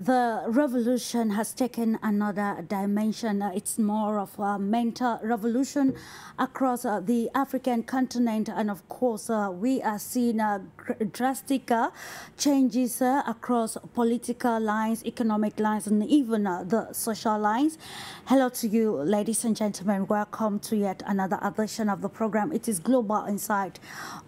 The revolution has taken another dimension. It's more of a mental revolution across the African continent, and of course we are seeing drastic changes across political lines, economic lines, and even the social lines. Hello to you, ladies and gentlemen. Welcome to yet another edition of the program. It is Global Insight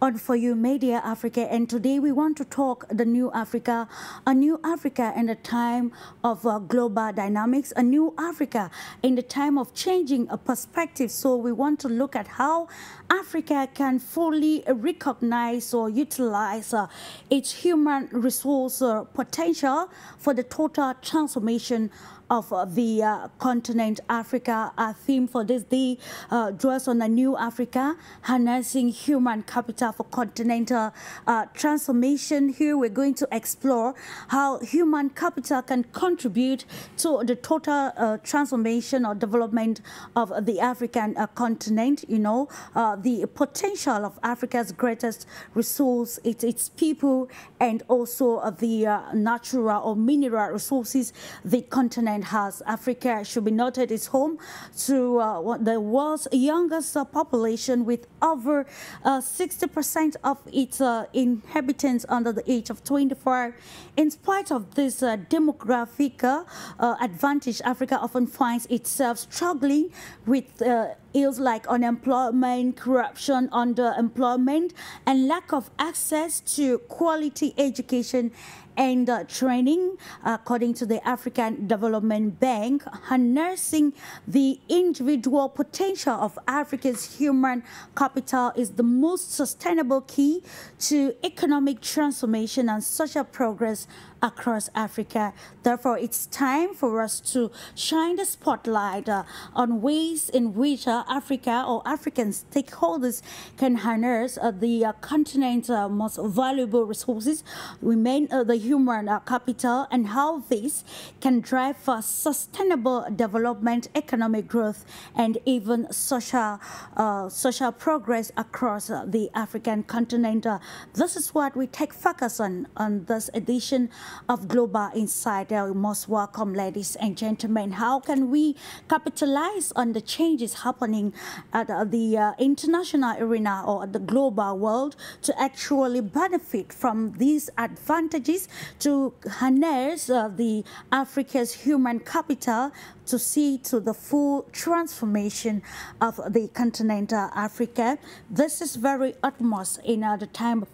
on For You Media Africa, and today we want to talk the new Africa, a new Africa in the time of global dynamics, a new Africa in the time of changing a perspective. So we want to look at how Africa can fully recognize or utilize its human resource potential for the total transformation of the continent Africa. Our theme for this day dwells on a new Africa, harnessing human capital for continental transformation. Here we're going to explore how human capital can contribute to the total transformation or development of the African continent. You know, the potential of Africa's greatest resource, its people, and also the natural or mineral resources the continent has. Africa should be noted is home to the world's youngest population, with over 60% of its inhabitants under the age of 25. In spite of this demographic advantage, Africa often finds itself struggling with ills like unemployment, corruption, underemployment, and lack of access to quality education and training. According to the African Development Bank, harnessing the individual potential of Africa's human capital is the most sustainable key to economic transformation and social progress across Africa. Therefore, it's time for us to shine the spotlight on ways in which Africa or African stakeholders can harness the continent's most valuable resources, remain the human capital, and how this can drive for sustainable development, economic growth, and even social progress across the African continent. This is what we take focus on this edition of Global Insight. We most welcome, ladies and gentlemen. How can we capitalize on the changes happening at the international arena or at the global world to actually benefit from these advantages, to harness the Africa's human capital to see to the full transformation of the continent Africa? This is very utmost in the time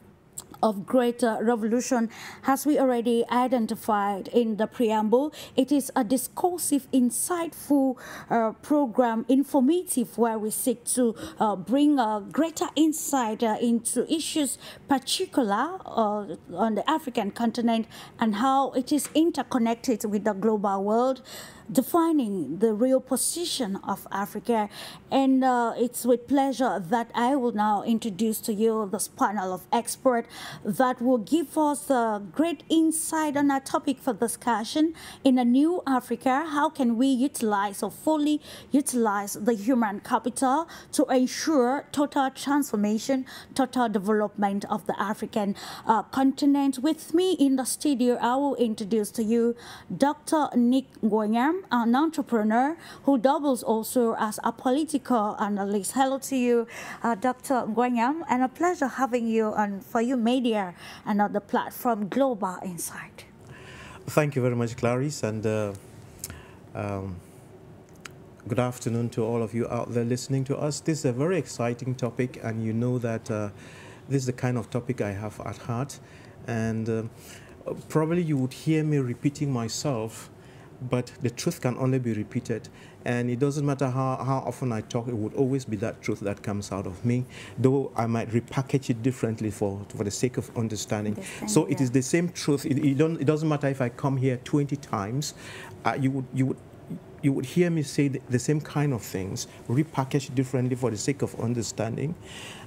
of great revolution, as we already identified in the preamble. It is a discursive, insightful program, informative, where we seek to bring greater insight into issues particular on the African continent and how it is interconnected with the global world, defining the real position of Africa. And it's with pleasure that I will now introduce to you this panel of experts that will give us great insight on our topic for discussion. In a new Africa, how can we utilize or fully utilize the human capital to ensure total transformation, total development of the African continent? With me in the studio, I will introduce to you Dr. NGWANYAM, an entrepreneur who doubles also as a political analyst. Hello to you, Dr. NGWANYAM, and a pleasure having you on For You Media and on the platform Global Insight. Thank you very much, Clarice, and good afternoon to all of you out there listening to us. This is a very exciting topic, and you know that this is the kind of topic I have at heart, and probably you would hear me repeating myself but the truth can only be repeated. And it doesn't matter how often I talk, it would always be that truth that comes out of me, though I might repackage it differently for the sake of understanding. So it is the same truth. It doesn't matter if I come here 20 times, you would hear me say the same kind of things, repackaged differently for the sake of understanding.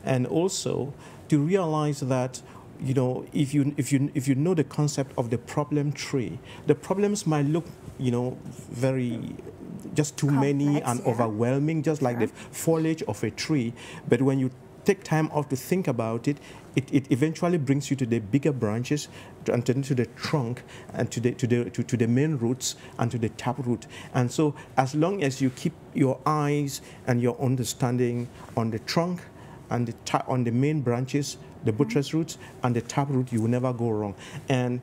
And also to realize that, you know, if you know the concept of the problem tree, the problems might look, you know, very just too complex, many and overwhelming, just like the foliage of a tree. But when you take time out to think about it, it eventually brings you to the bigger branches, and to the trunk, and to the main roots, and to the taproot. And so, as long as you keep your eyes and your understanding on the trunk and on the main branches, the buttress roots and the taproot, you will never go wrong. And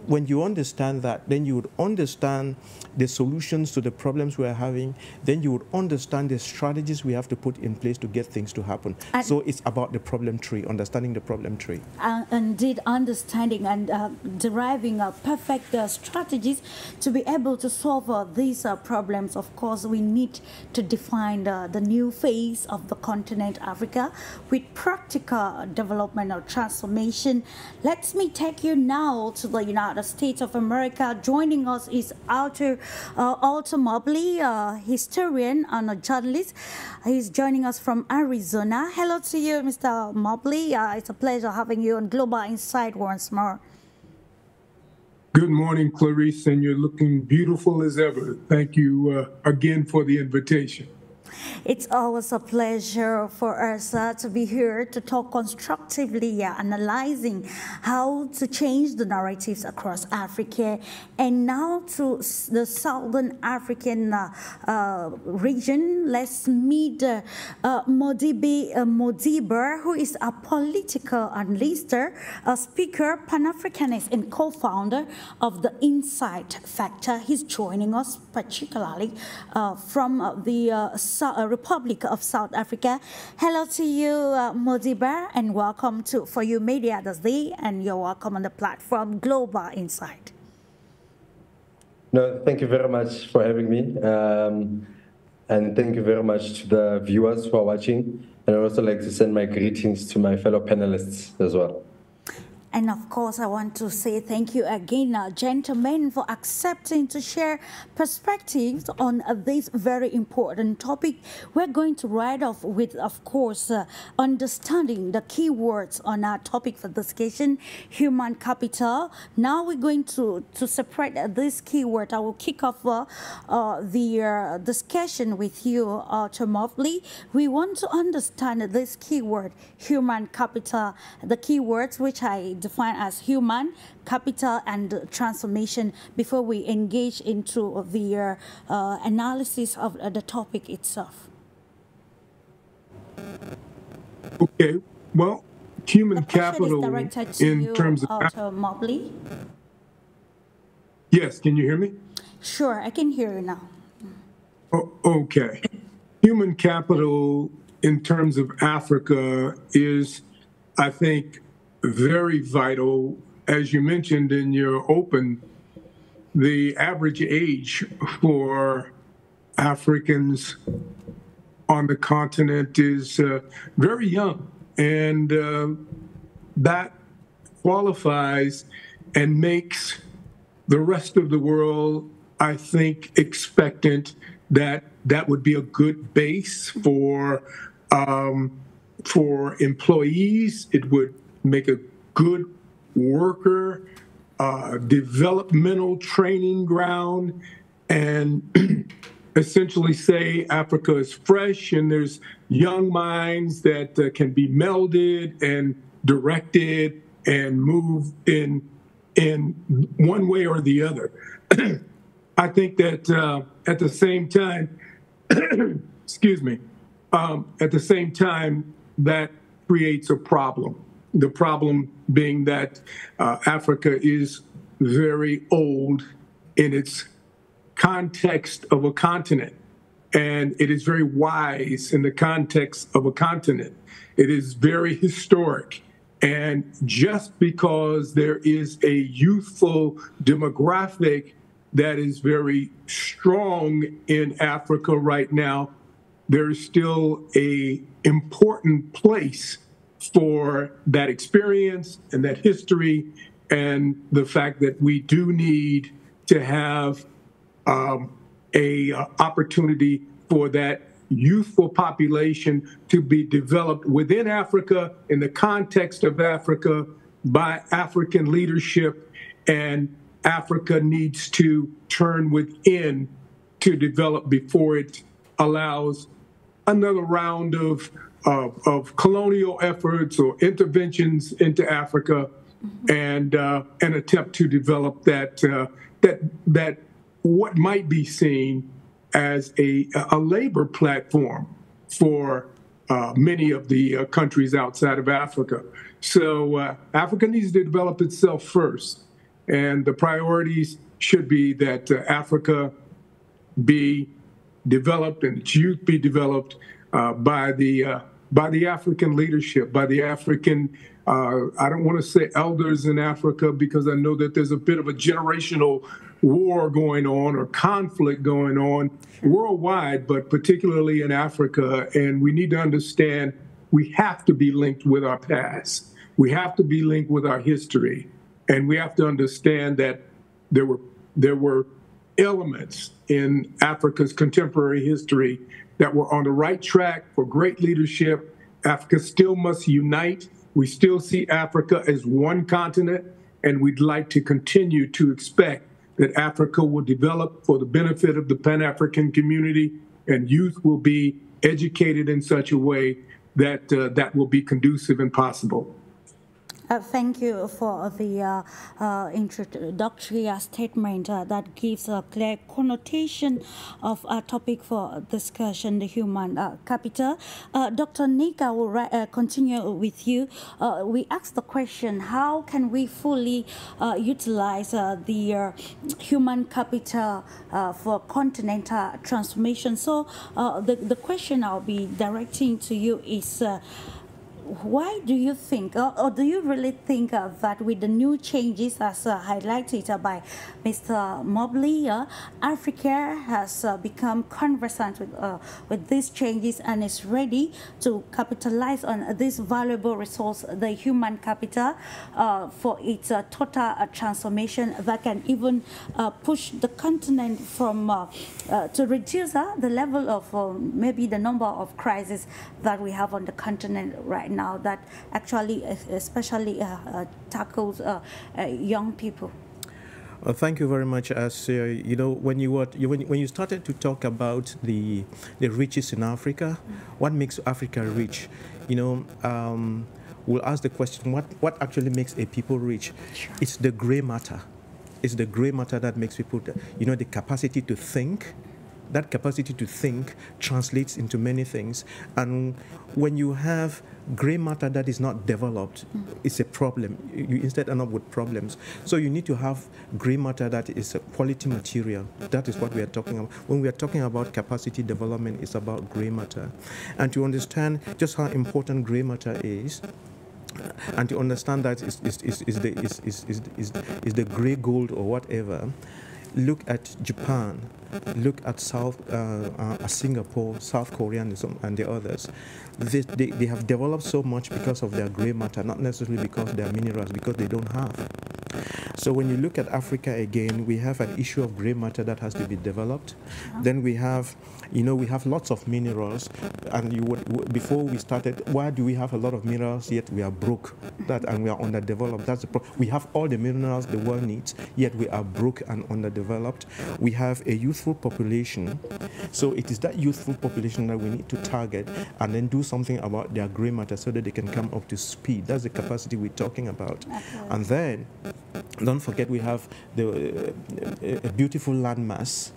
when you understand that, then you would understand the solutions to the problems we are having. Then you would understand the strategies we have to put in place to get things to happen. And so it's about the problem tree, understanding the problem tree. Indeed, understanding and deriving perfect strategies to be able to solve these problems. Of course, we need to define the new phase of the continent Africa with practical development or transformation. Let me take you now to the United States of America. Joining us is Walter Mobley, historian and a journalist. He's joining us from Arizona. Hello to you, Mr. Mobley. It's a pleasure having you on Global Insight once more. Good morning, Clarice, and you're looking beautiful as ever. Thank you again for the invitation. It's always a pleasure for us to be here to talk constructively, analyzing how to change the narratives across Africa and now to the Southern African region. Let's meet MODIBE, who is a political analyst, a speaker, Pan-Africanist, and co-founder of the Insight Factor. He's joining us particularly from the Republic of South Africa. Hello to you, MODIBE, and welcome to For You Media this day, and you're welcome on the platform Global Insight. No, thank you very much for having me, and thank you very much to the viewers who are watching, and I'd also like to send my greetings to my fellow panelists as well. And of course, I want to say thank you again, gentlemen, for accepting to share perspectives on this very important topic. We're going to ride off with, of course, understanding the key words on our topic for discussion, human capital. Now we're going to separate this keyword. I will kick off the discussion with you, Walter Mobley. We want to understand this keyword, human capital, the keywords which I define as human capital and transformation before we engage into the analysis of the topic itself. Okay, well, human capital in terms of Walter Mobley. Yes, can you hear me? Sure, I can hear you now. Oh, okay. Human capital in terms of Africa is, I think, very vital. As you mentioned in your open, the average age for Africans on the continent is very young, and that qualifies and makes the rest of the world, I think, expectant that that would be a good base for employees. It would make a good worker, developmental training ground, and essentially say Africa is fresh and there's young minds that can be melded and directed and move in one way or the other. I think that at the same time, excuse me, at the same time, that creates a problem. The problem being that Africa is very old in its context of a continent, and it is very wise in the context of a continent. It is very historic. And just because there is a youthful demographic that is very strong in Africa right now, there is still an important place for that experience and that history, and the fact that we do need to have a opportunity for that youthful population to be developed within Africa, in the context of Africa, by African leadership, and Africa needs to turn within to develop before it allows another round of colonial efforts or interventions into Africa, and an attempt to develop that what might be seen as a labor platform for many of the countries outside of Africa. So Africa needs to develop itself first, and the priorities should be that Africa be developed and its youth be developed by the African leadership, by the African, I don't want to say elders in Africa, because I know that there's a bit of a generational war going on or conflict going on worldwide, but particularly in Africa. And we need to understand we have to be linked with our past. We have to be linked with our history. And we have to understand that there were elements in Africa's contemporary history that were on the right track for great leadership. Africa still must unite. We still see Africa as one continent, and we'd like to continue to expect that Africa will develop for the benefit of the Pan-African community, and youth will be educated in such a way that that will be conducive and possible. Thank you for the introductory statement that gives a clear connotation of our topic for discussion, the human capital. Dr. Nick, I will continue with you. We asked the question, how can we fully utilize the human capital for continental transformation? So the question I'll be directing to you is, why do you think, or do you really think that with the new changes as highlighted by Mr. Mobley, Africa has become conversant with these changes and is ready to capitalize on this valuable resource, the human capital, for its total transformation that can even push the continent from to reduce the level of maybe the number of crises that we have on the continent right now, that actually especially tackles young people? Thank you very much. As you know, when you started to talk about the riches in Africa, what makes Africa rich, you know, we'll ask the question: what actually makes a people rich? Sure. It's the gray matter. It's the gray matter that makes people, you know, the capacity to think. That capacity to think translates into many things. And when you have gray matter that is not developed, it's a problem. You instead end up with problems. So you need to have gray matter that is a quality material. That is what we are talking about. When we are talking about capacity development, it's about gray matter. And to understand just how important gray matter is, and to understand that is the gray gold or whatever, look at Japan, look at Singapore, South Korea, and the others. They have developed so much because of their gray matter, not necessarily because they are minerals, because they don't have. So when you look at Africa again, we have an issue of gray matter that has to be developed. Then we have, you know, we have lots of minerals, and before we started, why do we have a lot of minerals yet we are broke? And we are underdeveloped. That's the problem. We have all the minerals the world needs, yet we are broke and underdeveloped. We have a youthful population, so it is that youthful population that we need to target and then do something about their gray matter so that they can come up to speed. That's the capacity we're talking about. And then, don't forget, we have a beautiful landmass,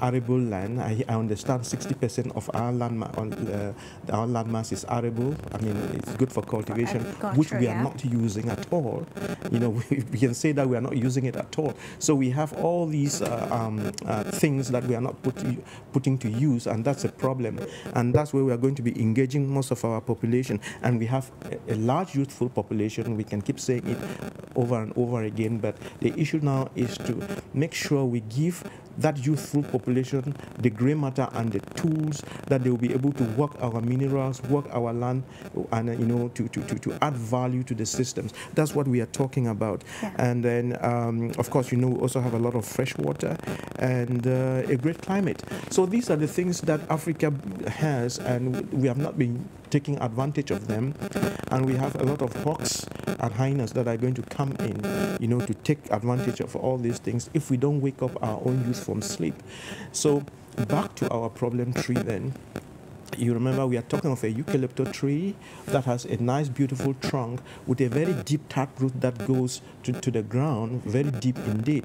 arable land. I understand 60% of our landmass is arable. I mean, it's good for cultivation, which we are not using at all. You know, we can say that we are not using it at all. So we have all these things that we are not putting to use, and that's a problem. And that's where we are going to be engaging most of our population. And we have a large youthful population. We can keep saying it over and over over again, but the issue now is to make sure we give that youthful population the gray matter and the tools that they will be able to work our minerals, work our land, and to add value to the systems. That's what we are talking about. Yeah. And then, of course, we also have a lot of fresh water and a great climate. So these are the things that Africa has, and we have not been taking advantage of them. And we have a lot of hawks and hyenas that are going to come in, to take advantage of all these things if we don't wake up our own youth from sleep. So back to our problem tree then. You remember we are talking of a eucalyptus tree that has a nice, beautiful trunk with a very deep taproot that goes to the ground, very deep indeed.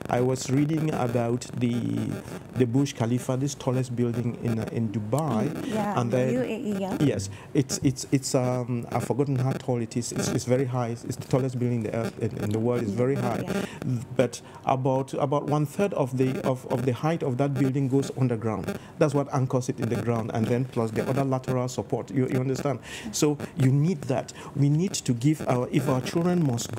I was reading about the Burj Khalifa, this tallest building in Dubai. Yeah, and then, UAE, yeah. Yes, it's I've forgotten how tall it is. It's very high. It's the tallest building in the world. It's very high. Yeah. But about 1/3 of the height of that building goes underground. That's what anchors it in the ground, and then plus the other lateral support. You understand? So you need that. We need to give if our children must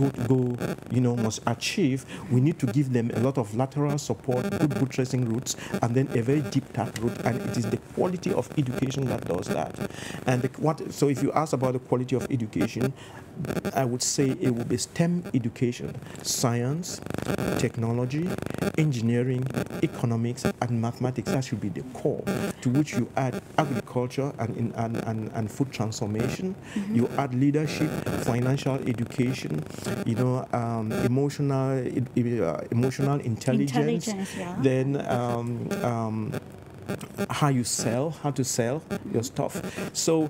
must achieve, we need to give them a lot of lateral support, good buttressing roots, and then a very deep taproot. And it is the quality of education that does that. And so if you ask about the quality of education, I would say it will be STEM education: science, technology, engineering, economics, and mathematics. That should be the core, to which you add agriculture and food transformation. Mm-hmm. You add leadership, financial education, emotional intelligence. Yeah. Then how to sell your stuff. So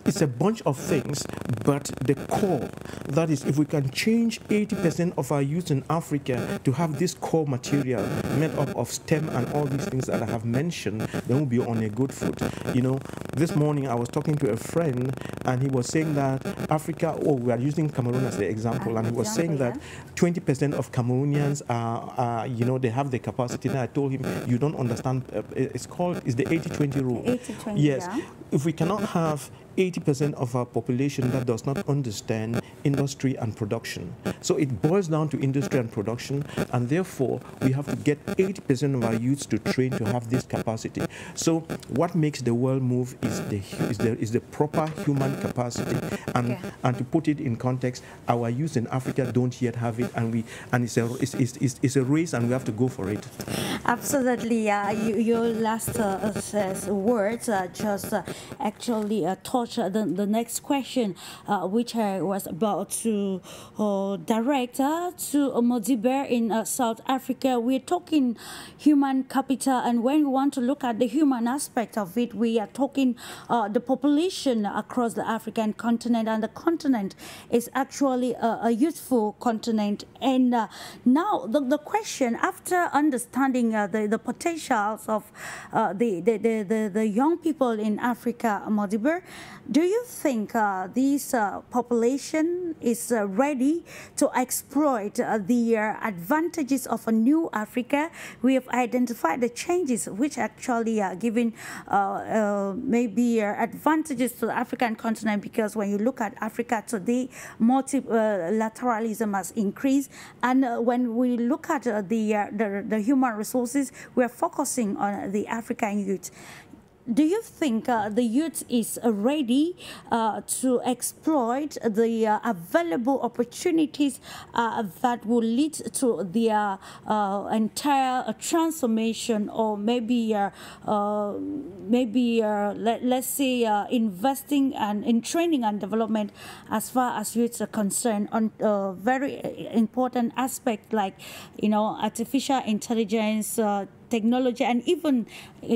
it's a bunch of things, but the core, that is, if we can change 80% of our youth in Africa to have this core material made up of STEM and all these things that I have mentioned, then we'll be on a good foot. This morning I was talking to a friend, and he was saying that Africa, we are using Cameroon as the example, and he was saying that 20% of Cameroonians are they have the capacity. And I told him, you don't understand, it's the 80-20 rule. 80-20, yes. Yeah. If we cannot have 80% of our population that does not understand industry and production. So it boils down to industry and production, and therefore we have to get 80% of our youths to train to have this capacity. So what makes the world move is the proper human capacity, and to put it in context, our youth in Africa don't yet have it, and it's a race, and we have to go for it. Absolutely, your last words just actually touch the next question, which I was about to direct to MODIBE in South Africa. We're talking human capital, and when we want to look at the human aspect of it, we are talking the population across the African continent, and the continent is actually a youthful continent. And now the question, after understanding the potentials of the young people in Africa, MODIBE, do you think this population is ready to exploit the advantages of a new Africa? We have identified the changes which actually are giving maybe advantages to the African continent, because when you look at Africa today, multilateralism has increased, and when we look at the human resources, we are focusing on the African youth. Do you think the youth is ready to exploit the available opportunities that will lead to their entire transformation, or maybe let's say investing in training and development as far as youths are concerned, on very important aspect like artificial intelligence, technology, and even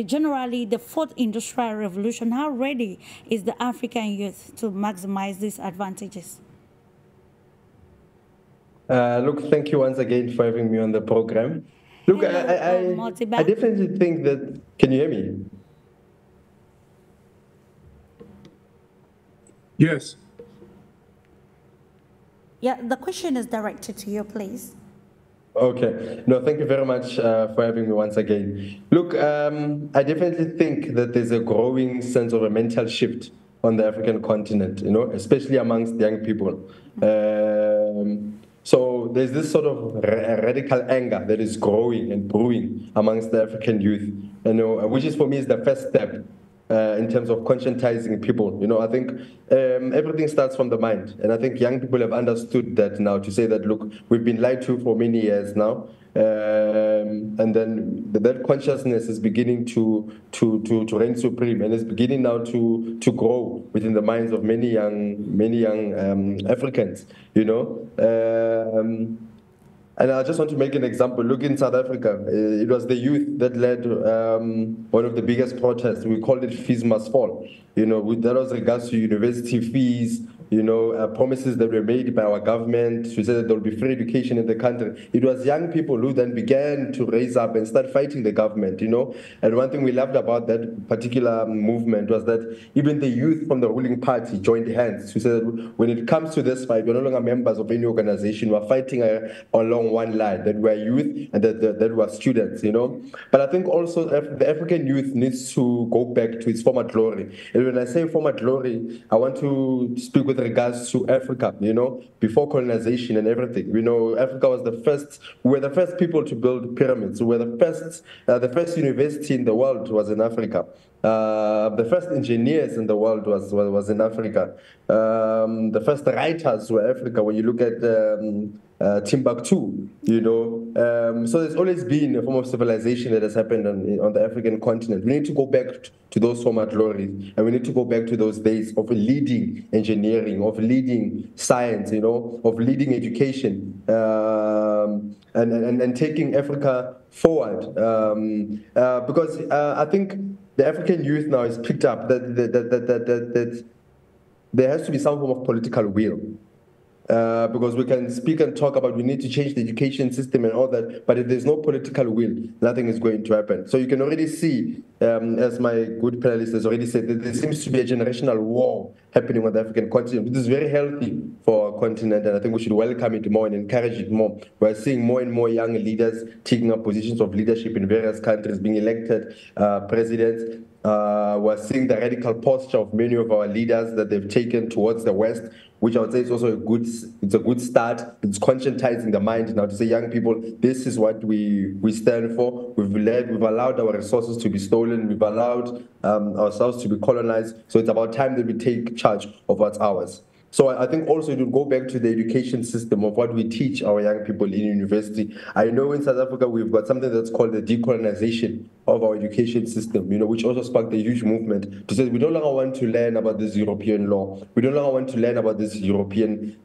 generally the fourth industrial revolution? How ready is the African youth to maximize these advantages? Look, thank you once again for having me on the program. Look, I definitely think that, can you hear me? Yes. Yeah, the question is directed to you, please. Okay. No, thank you very much for having me once again. Look, I definitely think that there's a growing sense of a mental shift on the African continent, especially amongst young people. So there's this sort of radical anger that is growing and brewing amongst the African youth, which is for me is the first step in terms of conscientizing people. I think everything starts from the mind, and I think young people have understood that now, to say that, look, we've been lied to for many years now, and then that consciousness is beginning to reign supreme, and it's beginning now to grow within the minds of many young Africans. And I just want to make an example. Look, in South Africa, it was the youth that led one of the biggest protests. We called it Fees Must Fall. That was regards to university fees, promises that were made by our government to say that there will be free education in the country. It was young people who then began to raise up and start fighting the government, And one thing we loved about that particular movement was that even the youth from the ruling party joined hands to say that when it comes to this fight, we're no longer members of any organization. We're fighting along one line, that we're youth and that we're students, But I think also the African youth needs to go back to its former glory. And when I say former glory, I want to speak with regards to Africa, before colonization and everything. Africa was we were the first people to build pyramids. We were the first university in the world was in Africa. The first engineers in the world was in Africa. The first writers were Africa. When you look at Timbuktu, so there's always been a form of civilization that has happened on the African continent. We need to go back to those former glories, and we need to go back to those days of leading engineering, of leading science, of leading education, and taking Africa forward. Because I think the African youth now is picked up that there has to be some form of political will. Because we can speak and talk about we need to change the education system and all that, but if there's no political will, nothing is going to happen. So you can already see, as my good panelist has already said, that there seems to be a generational war happening on the African continent, which is very healthy for our continent, and I think we should welcome it more and encourage it more. We're seeing more and more young leaders taking up positions of leadership in various countries, being elected presidents. We're seeing the radical posture of many of our leaders that they've taken towards the West, which I would say is also a good start. It's conscientizing the mind now to say, young people, this is what we stand for. We've allowed our resources to be stolen. We've allowed ourselves to be colonized. So it's about time that we take charge of what's ours. So I think also it will go back to the education system of what we teach our young people in university. I know in South Africa we've got something that's called the decolonization of our education system, which also sparked a huge movement to say we no longer want to learn about this European law. We no longer want to learn about this European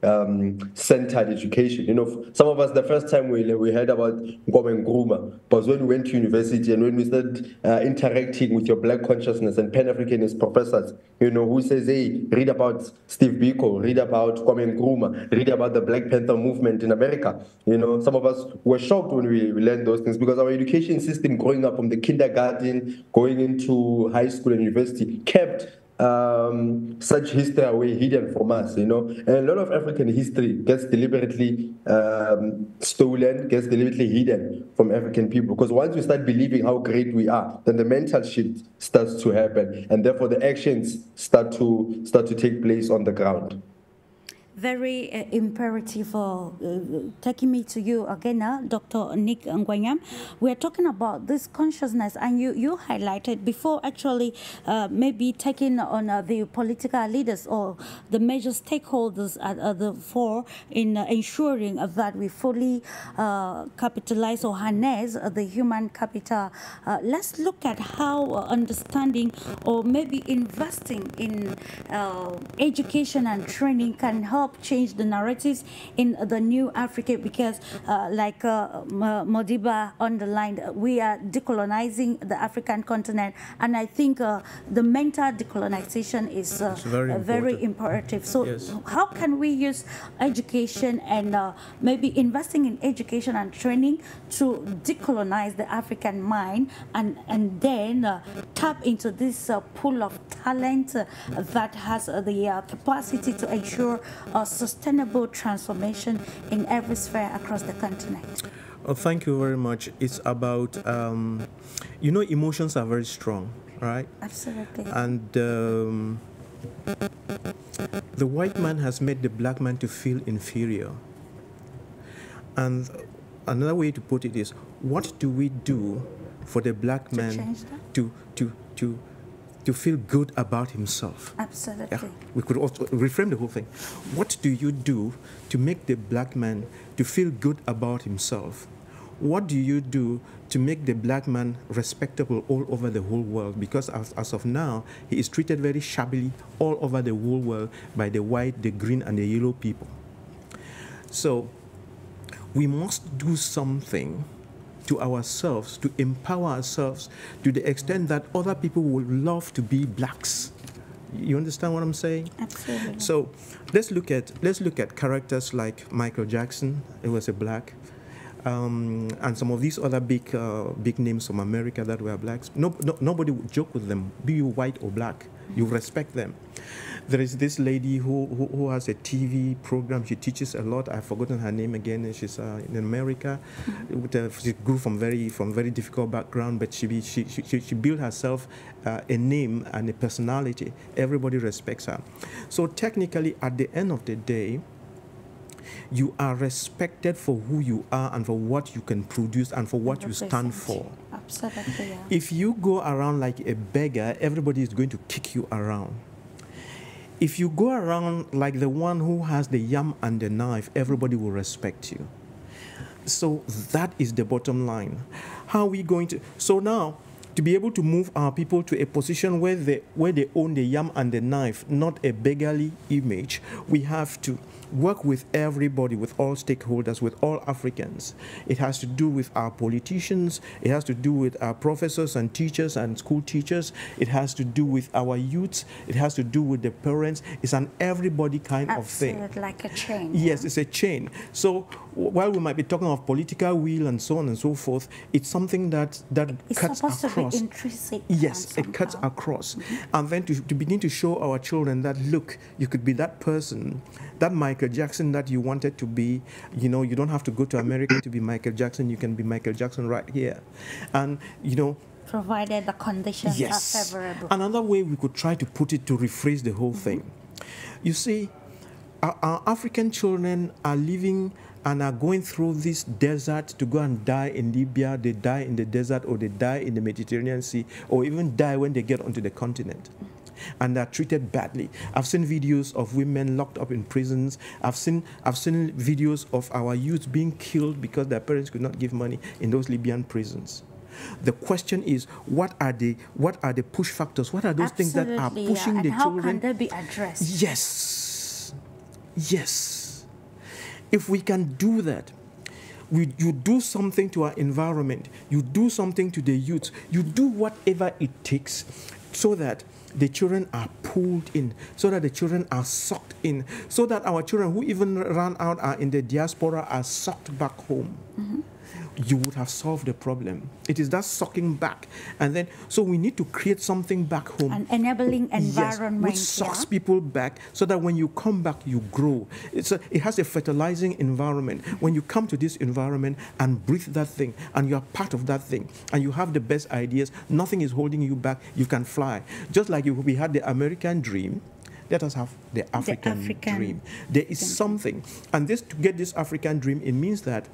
centered education. Some of us, the first time we heard about NGWANYAM was when we went to university and when we started interacting with your Black consciousness and Pan-Africanist professors, who says, hey, read about Steve Biko, read about Kwame Nkrumah, read about the Black Panther movement in America. Some of us were shocked when we learned those things because our education system growing up from the kindergarten, going into high school and university, kept such history away, hidden from us, And a lot of African history gets deliberately stolen, gets deliberately hidden from African people. Because once we start believing how great we are, then the mental shift starts to happen, and therefore the actions start to take place on the ground. Very imperative for taking me to you again, Dr. Nick NGWANYAM. We are talking about this consciousness, and you highlighted before actually maybe taking on the political leaders or the major stakeholders at the fore in ensuring that we fully capitalize or harness the human capital. Let's look at how understanding or maybe investing in education and training can help change the narratives in the new Africa, because like MODIBA underlined, we are decolonizing the African continent, and I think the mental decolonization is very imperative. So yes, how can we use education and maybe investing in education and training to decolonize the African mind and then tap into this pool of talent that has the capacity to ensure sustainable transformation in every sphere across the continent? Oh, thank you very much. It's about, emotions are very strong, right? Absolutely. And the white man has made the black man to feel inferior. And another way to put it is, what do we do for the black man to feel good about himself? Absolutely. Yeah. We could also reframe the whole thing. What do you do to make the black man to feel good about himself? What do you do to make the black man respectable all over the whole world? Because as of now, he is treated very shabbily all over the whole world by the white, the green, and the yellow people. So we must do something to ourselves, to empower ourselves to the extent that other people would love to be blacks. You understand what I'm saying? Absolutely. So let's look at characters like Michael Jackson. He was a black, and some of these other big names from America that were blacks. Nobody would joke with them, be you white or black. You respect them. There is this lady who has a TV program. She teaches a lot. I've forgotten her name again. She's in America. She grew from very difficult background, but she built herself a name and a personality. Everybody respects her. So technically, at the end of the day, you are respected for who you are and for what you can produce and for what you stand for. Absolutely, yeah. If you go around like a beggar, everybody is going to kick you around. If you go around like the one who has the yam and the knife, everybody will respect you. So that is the bottom line. How are we going to... So now, to be able to move our people to a position where they own the yam and the knife, not a beggarly image, we have to work with everybody, with all stakeholders, with all Africans. It has to do with our politicians. It has to do with our professors and teachers and school teachers. It has to do with our youths. It has to do with the parents. It's an everybody kind of thing. Absolutely, like a chain. Yes, it's a chain. So while we might be talking of political will and so on and so forth, it's something that cuts across. It's supposed to be intrinsic. Yes, it cuts across. And then to begin to show our children that, look, you could be that person, that Michael Jackson that you wanted to be. You know, you don't have to go to America to be Michael Jackson. You can be Michael Jackson right here. And, you know, provided the conditions are favorable. Another way we could try to put it, to rephrase the whole thing. You see, our African children are living and are going through this desert to go and die in Libya. They die in the desert, or they die in the Mediterranean Sea, or even die when they get onto the continent. And are treated badly. I've seen videos of women locked up in prisons. I've seen videos of our youth being killed because their parents could not give money in those Libyan prisons. The question is, what are the push factors? What are those things that are pushing the children? How can they be addressed? Yes, yes. If we can do that, you do something to our environment, you do something to the youth, you do whatever it takes so that the children are pulled in, so that the children are sucked in, so that our children who even ran out are in the diaspora are sucked back home. You would have solved the problem. It is that sucking back. And then, so we need to create something back home. An enabling environment. Yes, which sucks people back so that when you come back, you grow. It has a fertilizing environment. When you come to this environment and breathe that thing, and you're part of that thing, and you have the best ideas, nothing is holding you back, you can fly. Just like we had the American dream, let us have the African dream. There is something. And to get this African dream, it means that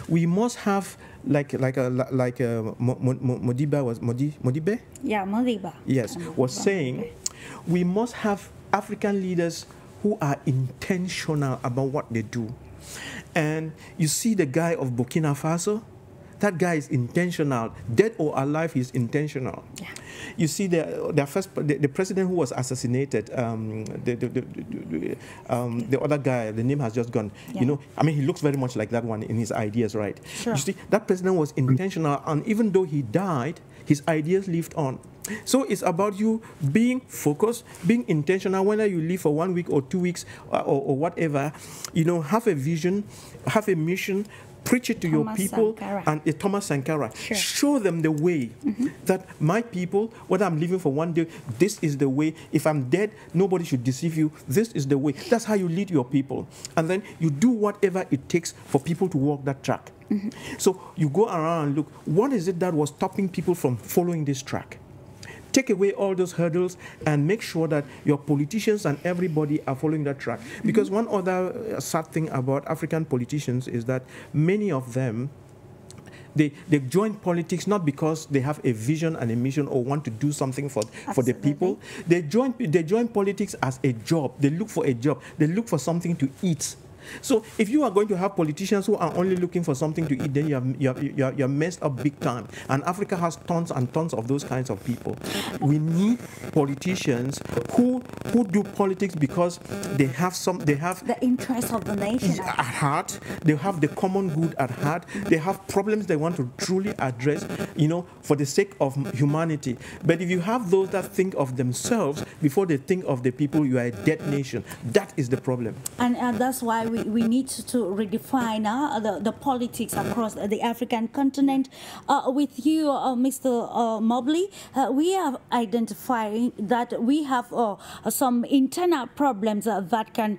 we must have MODIBE? Yeah, MODIBA. Yes, was saying we must have African leaders who are intentional about what they do. And you see the guy of Burkina Faso, that guy is intentional. Dead or alive, he's intentional. Yeah. You see the president who was assassinated, the other guy, the name has just gone. Yeah. You know, I mean, he looks very much like that one in his ideas, right? Sure. You see, that president was intentional, and even though he died, his ideas lived on. So it's about you being focused, being intentional, whether you live for 1 week or 2 weeks or whatever. You know, have a vision, have a mission, preach it to your people. And Thomas Sankara. Sure. Show them the way that my people, whether I'm living for 1 day, this is the way. If I'm dead, nobody should deceive you. This is the way. That's how you lead your people. And then you do whatever it takes for people to walk that track. So you go around and look, what is it that was stopping people from following this track? take away all those hurdles and make sure that your politicians and everybody are following that track. Because one other sad thing about African politicians is that many of them, they join politics not because they have a vision and a mission or want to do something for the people. They join politics as a job. They look for a job. They look for something to eat. So if you are going to have politicians who are only looking for something to eat, then you're messed up big time. And Africa has tons and tons of those kinds of people. We need politicians who do politics because they have the interest of the nation at heart. They have the common good at heart. They have problems they want to truly address, for the sake of humanity. But if you have those that think of themselves before they think of the people, you are a dead nation. That is the problem. And that's why we need to redefine the politics across the African continent. With you, Mr. Mobley, we have identified that we have some internal problems that can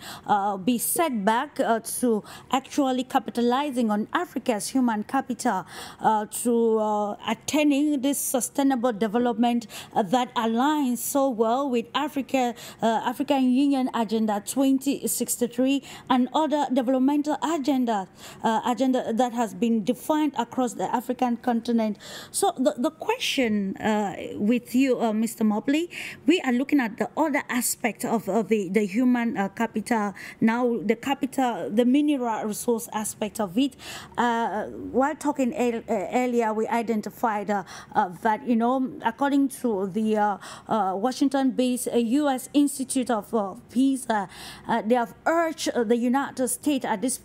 be set back to actually capitalizing on Africa's human capital to attaining this sustainable development that aligns so well with African Union Agenda 2063 and other developmental agenda that has been defined across the African continent. So the question with you, Mr. Mobley, we are looking at the other aspect of the human capital now, the mineral resource aspect of it. While talking earlier, we identified that, according to the Washington-based U.S. Institute of Peace, they have urged the United States at this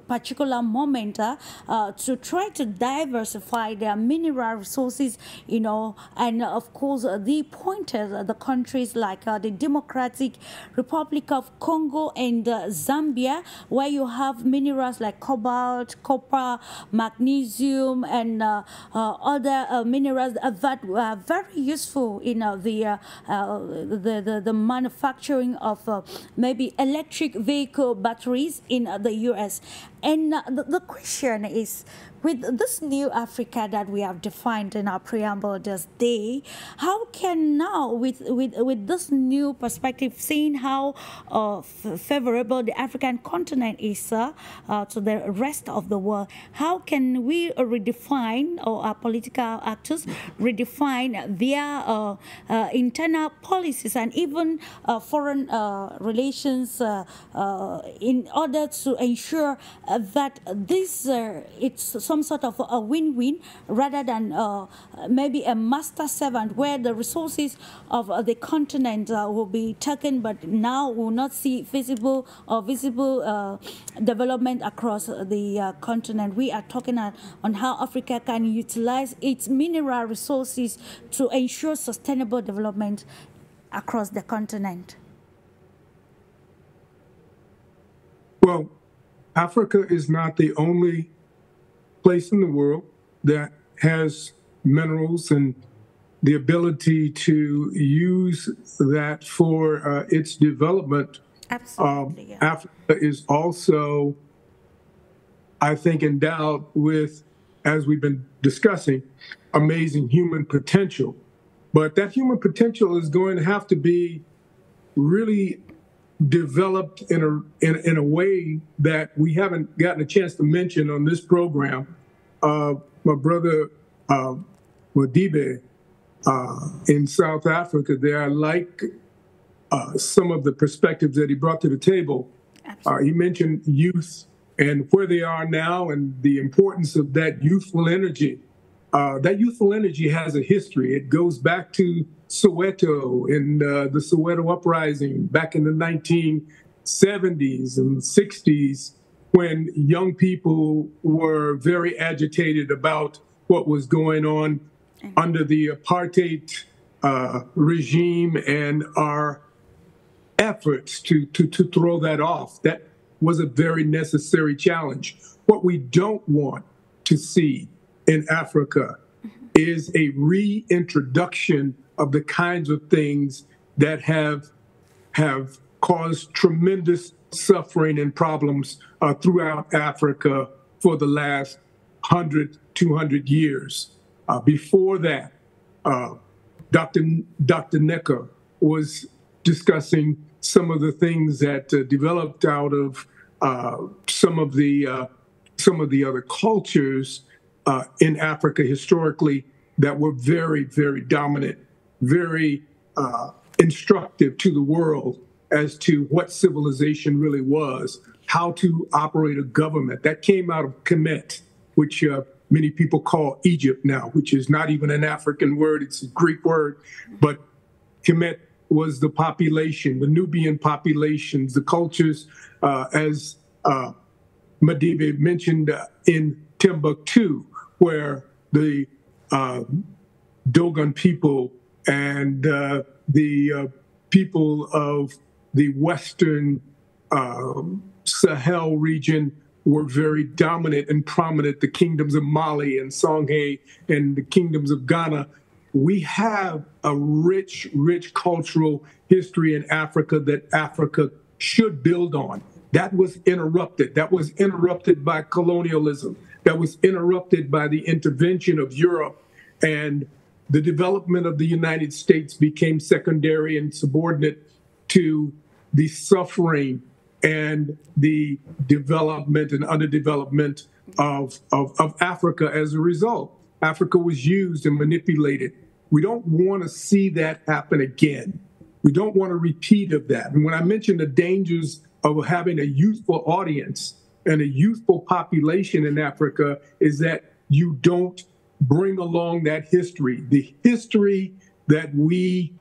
particular moment to try to diversify their mineral resources, and of course they pointed the countries like the Democratic Republic of Congo and Zambia, where you have minerals like cobalt, copper, magnesium, and other minerals that are very useful in the manufacturing of maybe electric vehicle batteries in the U.S. And the question is, with this new Africa that we have defined in our preamble this day, how can now, with this new perspective, seeing how favorable the African continent is to the rest of the world, how can we redefine, or our political actors redefine their internal policies and even foreign relations in order to ensure that this it's some sort of a win-win rather than maybe a master servant where the resources of the continent will be taken, but now will not see visible development across the continent. We are talking on how Africa can utilize its mineral resources to ensure sustainable development across the continent. Well, Africa is not the only place in the world that has minerals and the ability to use that for its development. Absolutely. Yeah. Africa is also, I think, endowed with, as we've been discussing, amazing human potential. But that human potential is going to have to be really developed in a way that we haven't gotten a chance to mention on this program. My brother MODIBE in South Africa, there, I like some of the perspectives that he brought to the table. He mentioned youth and where they are now and the importance of that youthful energy. That youthful energy has a history. It goes back to Soweto and the Soweto uprising back in the 1970s and 60s, when young people were very agitated about what was going on under the apartheid regime and our efforts to throw that off. That was a very necessary challenge. What we don't want to see in Africa is a reintroduction of the kinds of things that have caused tremendous suffering and problems throughout Africa for the last 100, 200 years. Before that, Dr. Necker was discussing some of the things that developed out of some of the other cultures in Africa historically that were very, very dominant, very instructive to the world as to what civilization really was, how to operate a government. That came out of Kemet, which many people call Egypt now, which is not even an African word, it's a Greek word. But Kemet was the population, the Nubian populations, the cultures, as MODIBE mentioned in Timbuktu, where the Dogon people and the people of the Western Sahel region were very dominant and prominent, the kingdoms of Mali and Songhai and the kingdoms of Ghana. We have a rich, rich cultural history in Africa that Africa should build on. That was interrupted. That was interrupted by colonialism. That was interrupted by the intervention of Europe, and the development of the United States became secondary and subordinate to the suffering and the development and underdevelopment of Africa as a result. Africa was used and manipulated. We don't want to see that happen again. We don't want a repeat of that. And when I mentioned the dangers of having a youthful audience and a youthful population in Africa, is that you don't bring along that history. The history that we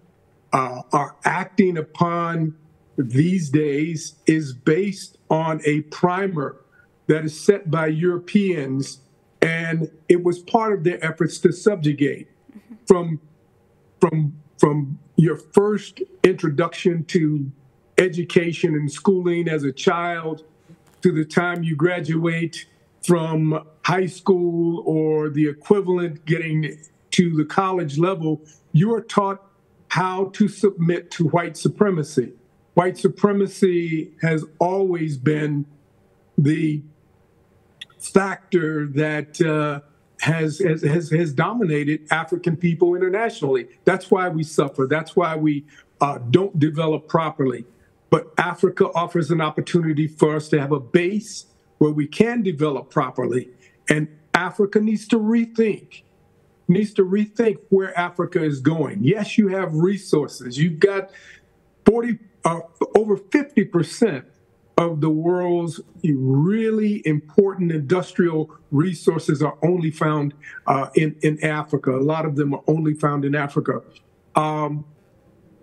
are acting upon these days is based on a primer that is set by Europeans, and it was part of their efforts to subjugate. From your first introduction to education and schooling as a child to the time you graduate from high school or the equivalent getting to the college level, you are taught how to submit to white supremacy. White supremacy has always been the factor that has dominated African people internationally. That's why we suffer. That's why we don't develop properly. But Africa offers an opportunity for us to have a base where we can develop properly. And Africa needs to rethink where Africa is going. Yes, you have resources. You've got over 50% of the world's really important industrial resources are only found in Africa. A lot of them are only found in Africa.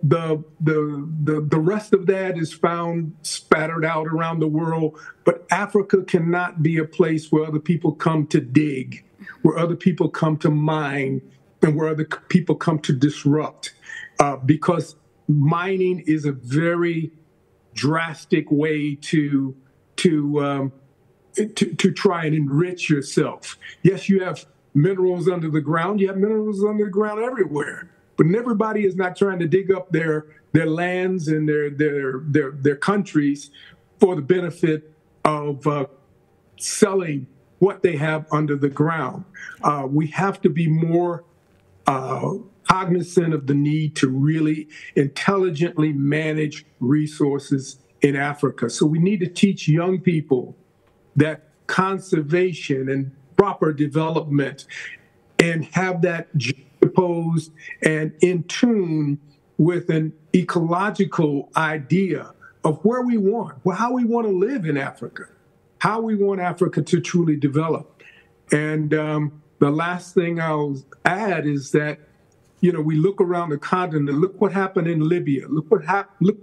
The rest of that is found spattered out around the world, but Africa cannot be a place where other people come to dig, where other people come to mine, and where other people come to disrupt, because mining is a very drastic way to try and enrich yourself. Yes, you have minerals under the ground. You have minerals under the ground everywhere. But everybody is not trying to dig up their lands and their countries for the benefit of selling what they have under the ground. We have to be more cognizant of the need to really intelligently manage resources in Africa. So we need to teach young people that conservation and proper development, and have that opposed and in tune with an ecological idea of where we want, how we want to live in Africa, how we want Africa to truly develop. And the last thing I'll add is that, we look around the continent, look what happened in Libya, look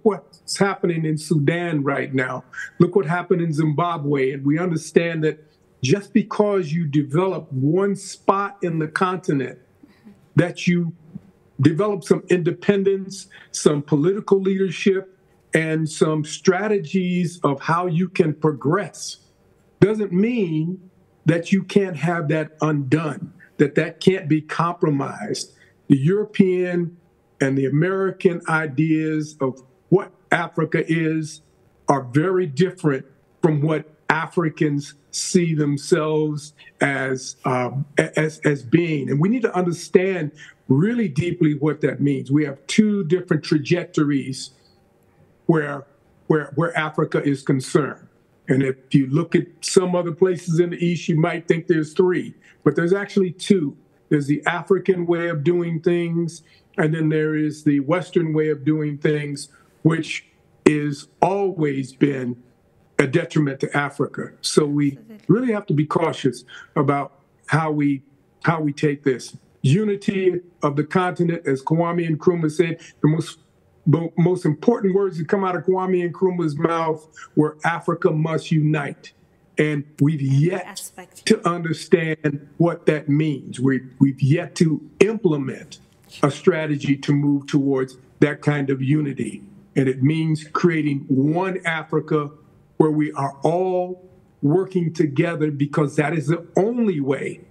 what's happening in Sudan right now, look what happened in Zimbabwe, and we understand that just because you develop one spot in the continent, that you develop some independence, some political leadership, and some strategies of how you can progress, doesn't mean that you can't have that undone, that can't be compromised. The European and the American ideas of what Africa is are very different from what Africans see themselves as being. And we need to understand really deeply what that means. We have two different trajectories where Africa is concerned. And if you look at some other places in the East, you might think there's three, but there's actually two. There's the African way of doing things, and then there is the Western way of doing things, which is always been a detriment to Africa. So we really have to be cautious about how we take this. Unity of the continent, as Kwame Nkrumah said, the most important words that come out of Kwame Nkrumah's mouth were Africa must unite. And we've yet to understand what that means. We've yet to implement a strategy to move towards that kind of unity. And it means creating one Africa where we are all working together, because that is the only way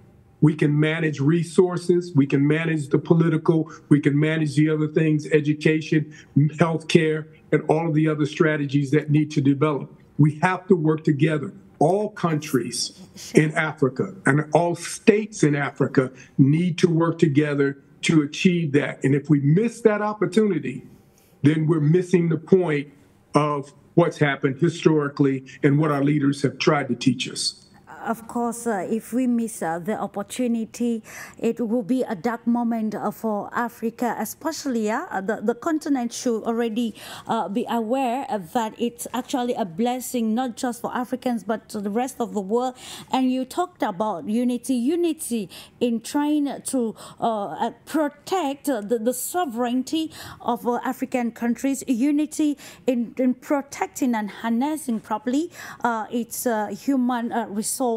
we can manage resources, we can manage the political, we can manage the other things, education, healthcare, and all of the other strategies that need to develop. We have to work together. All countries in Africa and all states in Africa need to work together to achieve that. And if we miss that opportunity, then we're missing the point of what's happened historically and what our leaders have tried to teach us. Of course, if we miss the opportunity, it will be a dark moment for Africa, especially the continent should already be aware that it's actually a blessing, not just for Africans, but to the rest of the world. And you talked about unity in trying to protect the sovereignty of African countries, unity in protecting and harnessing properly its human resource,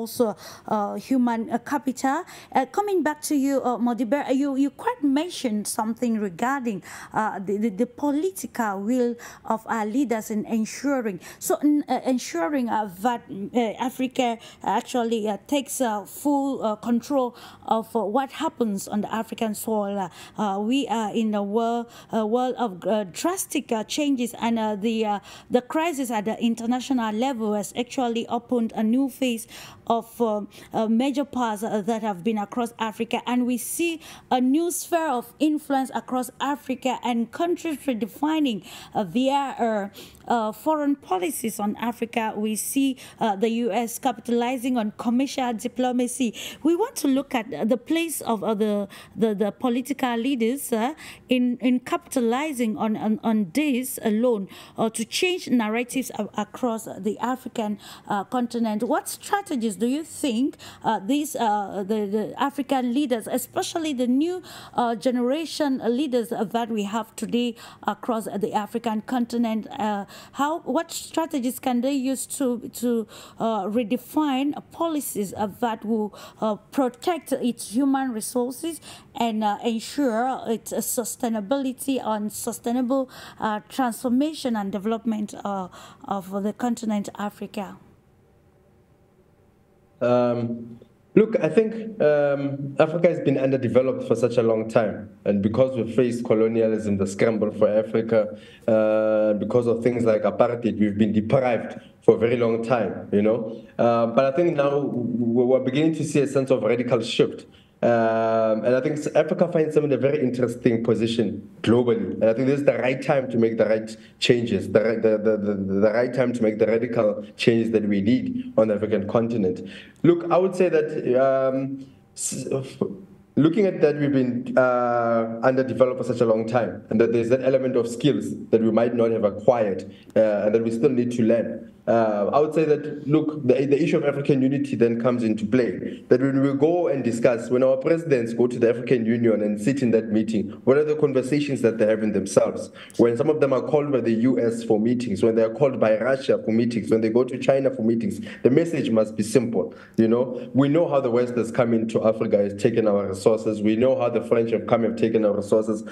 human capital. Coming back to you, MODIBE, you quite mentioned something regarding the political will of our leaders in ensuring that Africa actually takes full control of what happens on the African soil. We are in a world of drastic changes, and the crisis at the international level has actually opened a new phase of major powers that have been across Africa, and we see a new sphere of influence across Africa, and countries redefining their foreign policies on Africa. We see the U.S. capitalizing on commercial diplomacy. We want to look at the place of the political leaders in capitalizing on this alone to change narratives across the African continent. What strategies do you think the African leaders, especially the new generation leaders that we have today across the African continent, what strategies can they use to redefine policies that will protect its human resources and ensure its sustainability and sustainable transformation and development of the continent Africa? Look, I think Africa has been underdeveloped for such a long time. And because we faced colonialism, the scramble for Africa, because of things like apartheid, we've been deprived for a very long time, you know. But I think now we're beginning to see a sense of radical shift. And I think Africa finds them in a very interesting position globally. And I think this is the right time to make the right changes, the right time to make the radical changes that we need on the African continent. Look, I would say that looking at that, we've been underdeveloped for such a long time, and that there's that element of skills that we might not have acquired and that we still need to learn. I would say that, look, the issue of African unity then comes into play. That when we go and discuss, when our presidents go to the African Union and sit in that meeting, what are the conversations that they're having themselves? When some of them are called by the US for meetings, when they're called by Russia for meetings, when they go to China for meetings, the message must be simple. You know, we know how the West has come into Africa, has taken our resources. We know how the French have come and taken our resources.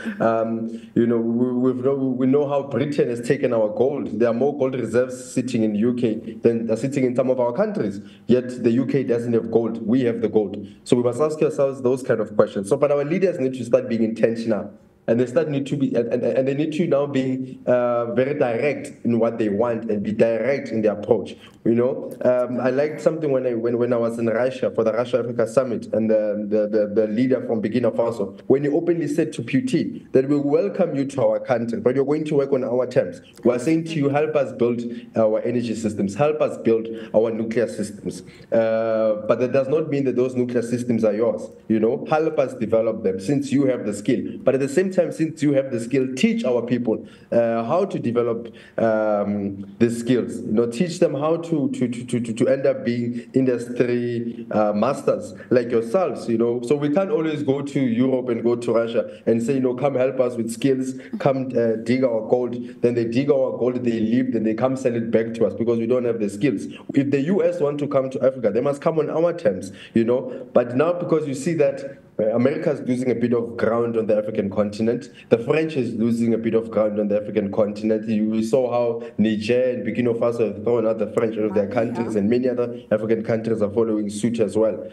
You know, we know how Britain has taken our gold. There are more gold reserves sitting in UK than are sitting in some of our countries. Yet the UK doesn't have gold. We have the gold. So we must ask ourselves those kind of questions. So, but our leaders need to start being intentional and they need to be, and they need to now be very direct in what they want and be direct in their approach. You know, I liked something when I was in Russia for the Russia-Africa Summit, and the leader from Burkina Faso, when he openly said to Putin that we welcome you to our country, but you're going to work on our terms. We're saying to you, help us build our energy systems, help us build our nuclear systems. But that does not mean that those nuclear systems are yours. You know, help us develop them since you have the skill. But at the same time, since you have the skill, teach our people how to develop the skills. You know, teach them how to end up being industry masters like yourselves. You know, so we can't always go to Europe and go to Russia and say, you know, come help us with skills, come dig our gold. Then they dig our gold, they leave, then they come sell it back to us because we don't have the skills. If the US want to come to Africa, they must come on our terms, you know. But now, because you see that America is losing a bit of ground on the African continent, the French is losing a bit of ground on the African continent. We saw how Niger and Burkina Faso have thrown out the French out of their countries, and many other African countries are following suit as well.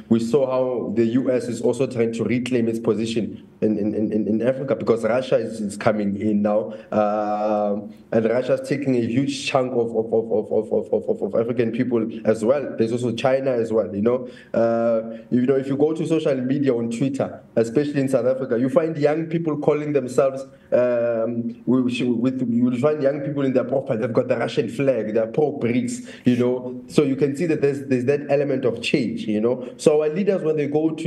We saw how the US is also trying to reclaim its position in Africa because Russia is coming in now, and Russia is taking a huge chunk of African people as well. There's also China as well. You know, if you go to social media on Twitter, especially in South Africa, you find young people calling themselves. You will find young people in their profile. They've got the Russian flag. They're pro-BRICS. You know, so you can see that there's that element of change. You know, so our leaders, when they go and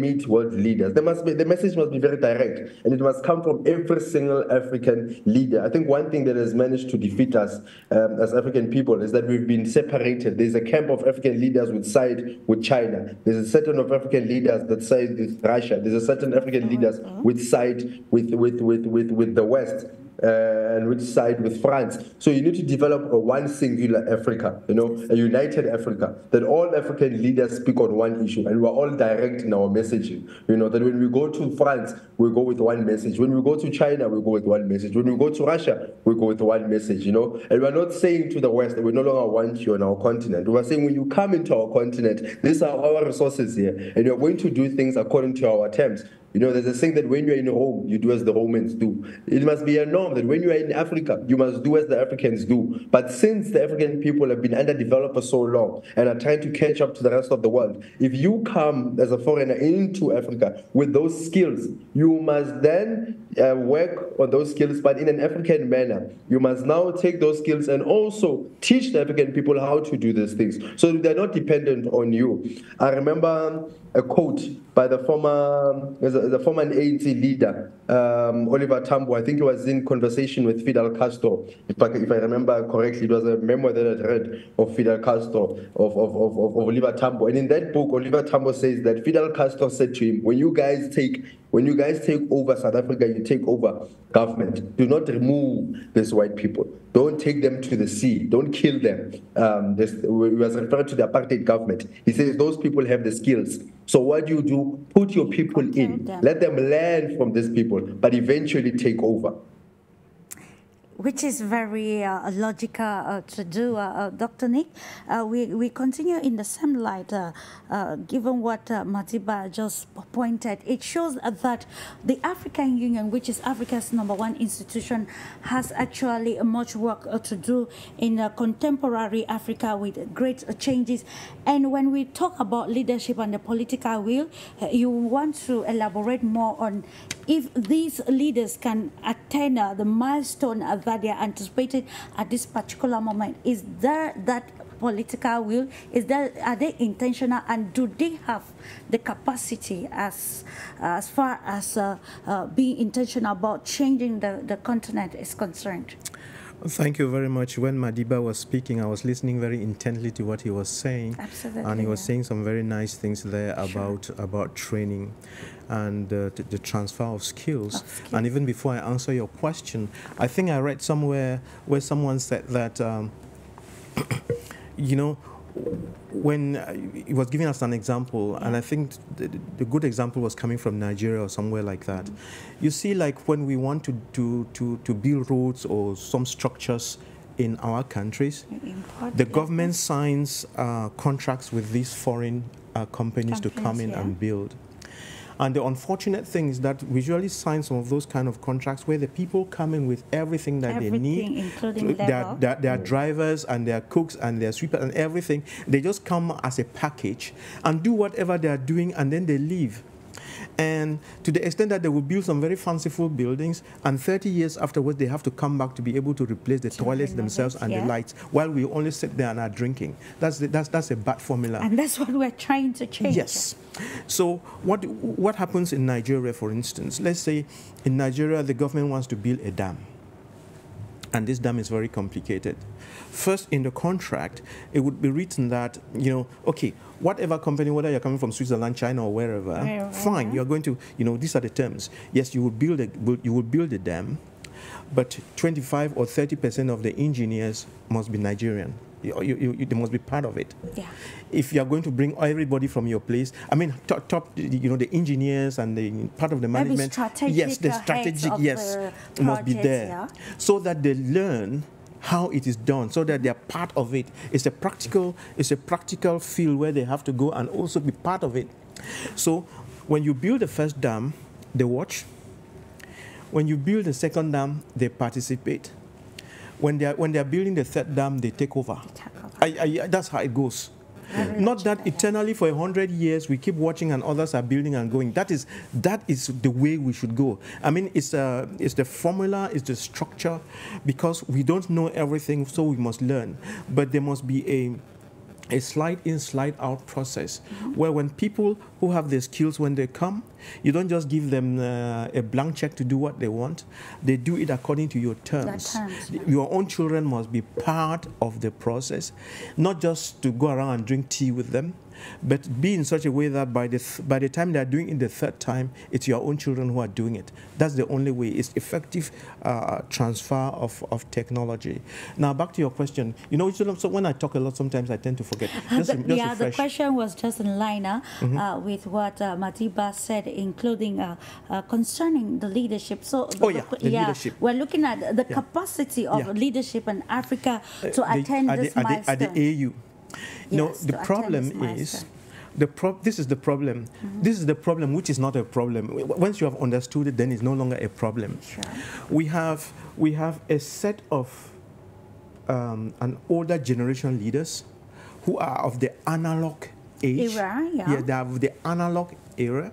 meet world leaders, the message must be very direct, and it must come from every single African leader. I think one thing that has managed to defeat us as African people is that we've been separated. There's a camp of African leaders which side with China. There's a certain of African leaders that side with Russia. There's a certain African leaders which side with the West. And which side with France. So you need to develop a one singular Africa, you know, a united Africa, that all African leaders speak on one issue and we're all direct in our messaging. You know, that when we go to France, we go with one message. When we go to China, we go with one message. When we go to Russia, we go with one message, you know. And we're not saying to the West that we no longer want you on our continent. We're saying when you come into our continent, these are our resources here, and you're going to do things according to our terms. You know, there's a saying that when you're in Rome, you do as the Romans do. It must be a norm that when you are in Africa, you must do as the Africans do. But since the African people have been underdeveloped for so long and are trying to catch up to the rest of the world, if you come as a foreigner into Africa with those skills, you must then work on those skills, but in an African manner. You must now take those skills and also teach the African people how to do these things so that they're not dependent on you. I remember a quote by the former ANC leader, Oliver Tambo. I think he was in conversation with Fidel Castro. If I remember correctly, it was a memoir that I read of Fidel Castro, of Oliver Tambo. And in that book, Oliver Tambo says that Fidel Castro said to him, when you guys take over South Africa, you take over government. Do not remove these white people. Don't take them to the sea. Don't kill them. He was referring to the apartheid government. He says those people have the skills. So what do? Put your people in. Let them learn from these people, but eventually take over. Which is very logical to do, Dr. Nick. We continue in the same light, given what MODIBA just pointed. It shows that the African Union, which is Africa's #1 institution, has actually much work to do in contemporary Africa with great changes. And when we talk about leadership and the political will, you want to elaborate more on if these leaders can attain the milestone that they are anticipated at this particular moment. Is there that political will? Are they intentional, and do they have the capacity as far as being intentional about changing the continent is concerned? Thank you very much. When MODIBA was speaking, I was listening very intently to what he was saying. Absolutely. And he was saying some very nice things there about training and the transfer of skills. And even before I answer your question, I think I read somewhere where someone said that, you know, when he was giving us an example, and I think the good example was coming from Nigeria or somewhere like that. You see, like when we want to build roads or some structures in our countries, the government signs contracts with these foreign companies to come in and build. And the unfortunate thing is that we usually sign some of those kind of contracts where the people come in with everything that they need, including their drivers and their cooks and their sweepers and everything. They just come as a package and do whatever they are doing, and then they leave. And to the extent that they will build some very fanciful buildings, and 30 years afterwards they have to come back to be able to replace the toilets themselves and the lights, while we only sit there and are drinking. That's a bad formula. And that's what we're trying to change. Yes. So what happens in Nigeria, for instance? Let's say in Nigeria the government wants to build a dam. And this dam is very complicated. First, in the contract, it would be written that, you know, okay, whatever company, whether you're coming from Switzerland, China, or wherever, fine, you're going to, you know, these are the terms. Yes, you will build a dam, but 25 or 30% of the engineers must be Nigerian. They must be part of it. Yeah. If you are going to bring everybody from your place, I mean, top, you know, the engineers and the part of the management, yes, the strategic, yes, must be there, so that they learn how it is done, so that they are part of it. It's a practical field where they have to go and also be part of it. So when you build the first dam, they watch. When you build the second dam, they participate. When they are building the third dam, they take over. That's how it goes. Not that eternally for 100 years we keep watching and others are building and going. That is the way we should go. I mean, it's the formula, it's the structure, because we don't know everything, so we must learn. But there must be a slide in, slide out process, where when people who have the skills, when they come, you don't just give them a blank check to do what they want. They do it according to your terms. Your own children must be part of the process, not just to go around and drink tea with them, but be in such a way that by the time they are doing it the third time, it's your own children who are doing it. That's the only way. It's effective transfer of technology. Now, back to your question. You know, so when I talk a lot, sometimes I tend to forget. The question was just in line with what MODIBA said, including concerning the leadership. So, leadership. We're looking at the capacity of leadership in Africa to attend this milestone. At the AU. No, the problem is, this is the problem. This is the problem, which is not a problem. Once you have understood it, then it's no longer a problem. Sure. We have a set of an older generation leaders who are of the analog age. Era, yeah, they are of the analog era.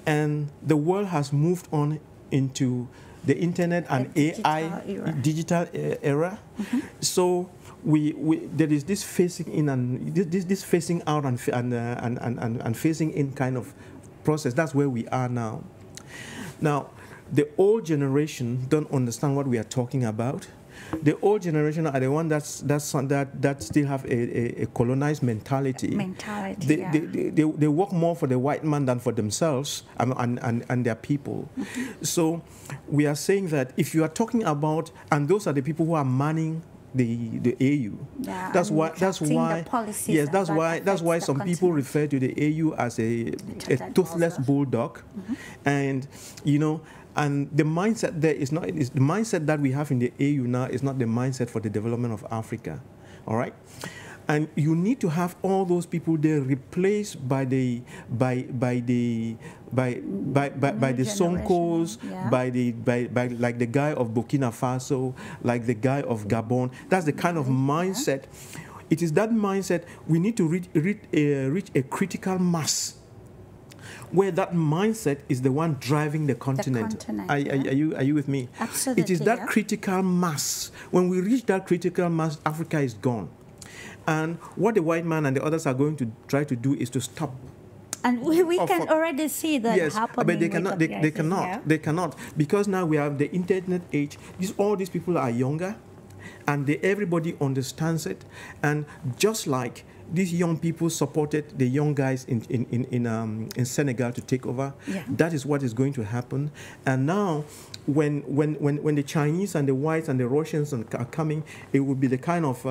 And the world has moved on into the internet and digital era. So there is this phasing in and this phasing out and phasing in kind of process. That's where we are now. Now, the old generation don't understand what we are talking about. The old generation are the one that still have a colonized mentality. They work more for the white man than for themselves and their people. So we are saying that if you are talking about, and those are the people who are manning the AU. Yeah, that's why some people refer to the AU as a toothless bulldog. And you know, and the mindset there is not, the mindset that we have in the AU now is not the mindset for the development of Africa. All right? And you need to have all those people there replaced by the Sonkos, by like the guy of Burkina Faso, like the guy of Gabon. That's the kind of mindset. It is that mindset we need to reach a critical mass, where that mindset is the one driving the continent. Are you with me? Absolutely. It is that critical mass. When we reach that critical mass, Africa is gone. And what the white man and the others are going to try to do is to stop. And we can already see that happening. But they cannot, because now we have the internet age. All these people are younger, and everybody understands it. And just like these young people supported the young guys in Senegal to take over, that is what is going to happen. And now, when the Chinese and the whites and the Russians are coming, it will be the kind of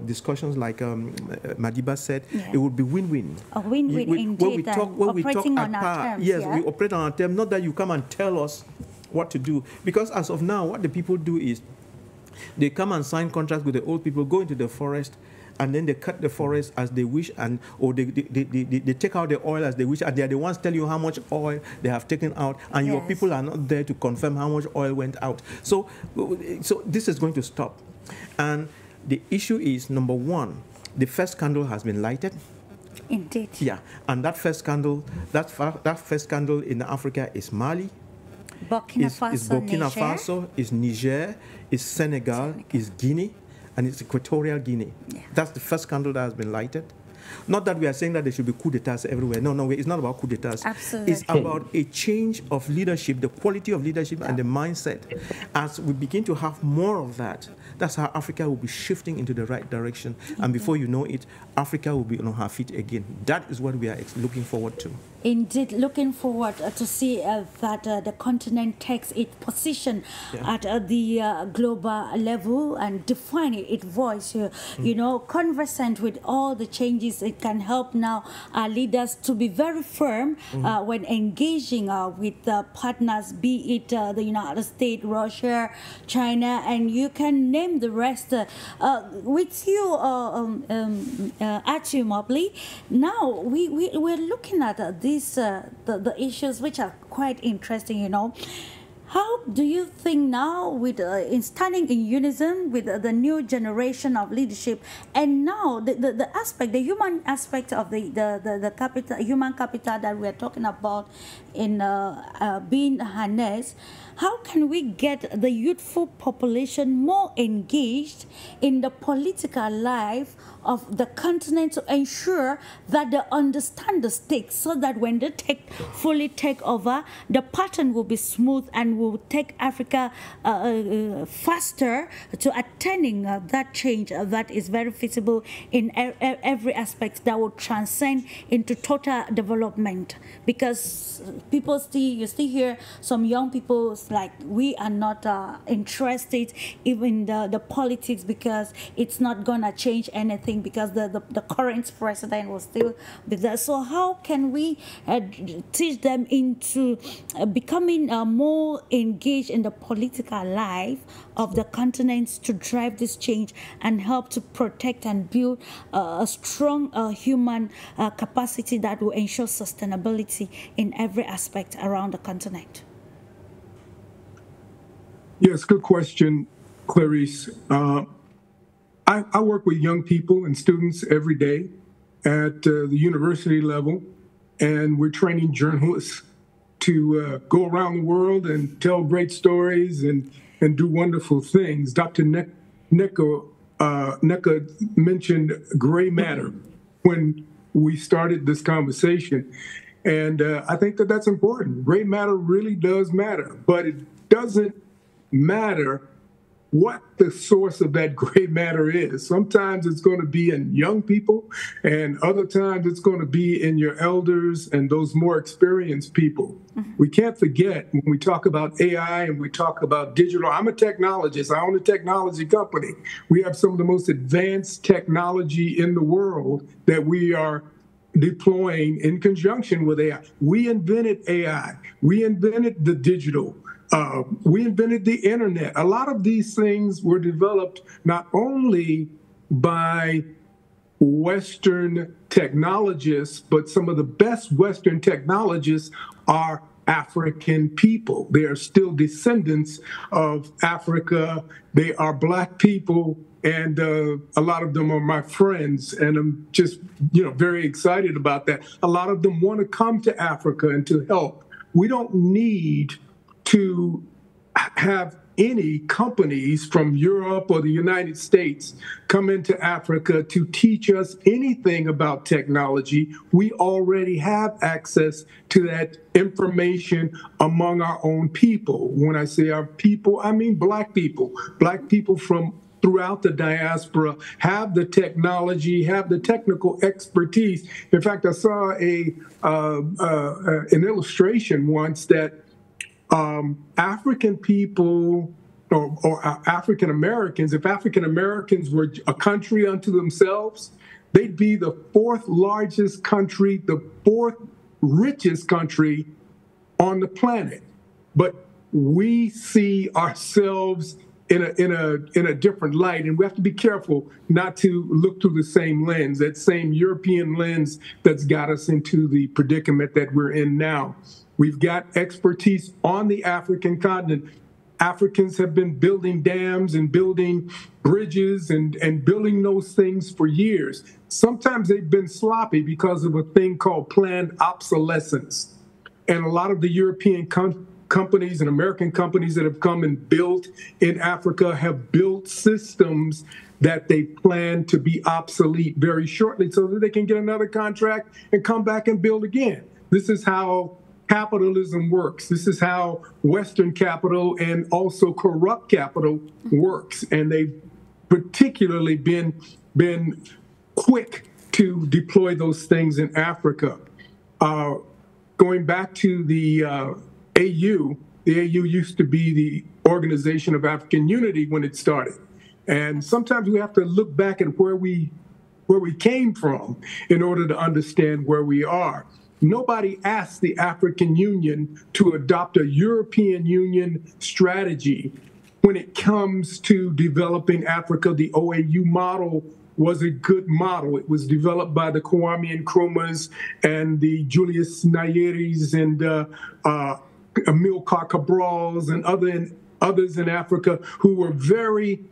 discussions like MODIBA said. It would be win-win. A win-win indeed. Operating on our terms. Yes, we operate on our terms. Not that you come and tell us what to do. Because as of now, what the people do is they come and sign contracts with the old people, go into the forest, and then they cut the forest as they wish, or they take out the oil as they wish, and they are the ones tell you how much oil they have taken out, and your people are not there to confirm how much oil went out. So this is going to stop. And the issue is, number one, the first candle has been lighted. Indeed. Yeah, and that first candle, that first candle in Africa is Mali, Burkina Faso, is Niger, is Senegal, is Guinea, and it's Equatorial Guinea. Yeah. That's the first candle that has been lighted. Not that we are saying that there should be coup d'etats everywhere. No, it's not about coup d'etats. Absolutely. It's about a change of leadership, the quality of leadership and the mindset. As we begin to have more of that, that's how Africa will be shifting into the right direction. And before you know it, Africa will be on her feet again. That is what we are looking forward to. Indeed, looking forward to see that the continent takes its position at the global level and define its voice, you know, conversant with all the changes. It can help now our leaders to be very firm when engaging with partners, be it the United States, Russia, China, and you can name the rest. With you, Archie Mobley, now we're looking at the issues which are quite interesting, you know. How do you think now, with in standing in unison with the new generation of leadership, and now the aspect, the human aspect of the capital, human capital that we are talking about in being harnessed, how can we get the youthful population more engaged in the political life of the continent to ensure that they understand the stakes, so that when they fully take over, the pattern will be smooth and will take Africa faster to attaining that change that is very visible in every aspect, that will transcend into total development? Because people you still hear some young people like, we are not interested even in the politics, because it's not gonna change anything, because the current president will still be there. So how can we teach them into becoming more engaged in the political life of the continents to drive this change and help to protect and build a strong human capacity that will ensure sustainability in every aspect around the continent? Yes, good question, Clarice. I work with young people and students every day at the university level, and we're training journalists to go around the world and tell great stories and do wonderful things. Dr. Neka mentioned gray matter when we started this conversation, and I think that that's important. Gray matter really does matter, but it doesn't matter what the source of that gray matter is. Sometimes it's going to be in young people, and other times it's going to be in your elders and those more experienced people. We can't forget, when we talk about AI and we talk about digital, I'm a technologist, I own a technology company. We have some of the most advanced technology in the world that we are deploying in conjunction with AI. We invented AI. We invented the digital. We invented the internet. A lot of these things were developed not only by Western technologists, but some of the best Western technologists are African people. They are still descendants of Africa. They are Black people, and a lot of them are my friends, and I'm just, very excited about that. A lot of them want to come to Africa and to help. We don't need to have any companies from Europe or the United States come into Africa to teach us anything about technology. We already have access to that information among our own people. When I say our people, I mean Black people. Black people from throughout the diaspora have the technology, have the technical expertise. In fact, I saw an illustration once that African people or African Americans, if African Americans were a country unto themselves, they'd be the fourth largest country, the fourth richest country on the planet. But we see ourselves in a different light, and we have to be careful not to look through the same lens, that same European lens that's got us into the predicament that we're in now. We've got expertise on the African continent. Africans have been building dams and building bridges and building those things for years. Sometimes they've been sloppy because of a thing called planned obsolescence. And a lot of the European companies and American companies that have come and built in Africa have built systems that they plan to be obsolete very shortly so that they can get another contract and come back and build again. This is how capitalism works. This is how Western capital and also corrupt capital works. And they've particularly been quick to deploy those things in Africa. Going back to the AU used to be the Organization of African Unity when it started. And sometimes we have to look back at where we came from in order to understand where we are. Nobody asked the African Union to adopt a European Union strategy when it comes to developing Africa. The OAU model was a good model. It was developed by the Kwame Nkrumahs and the Julius Nyere's and Amilcar Cabral's and others in Africa who were very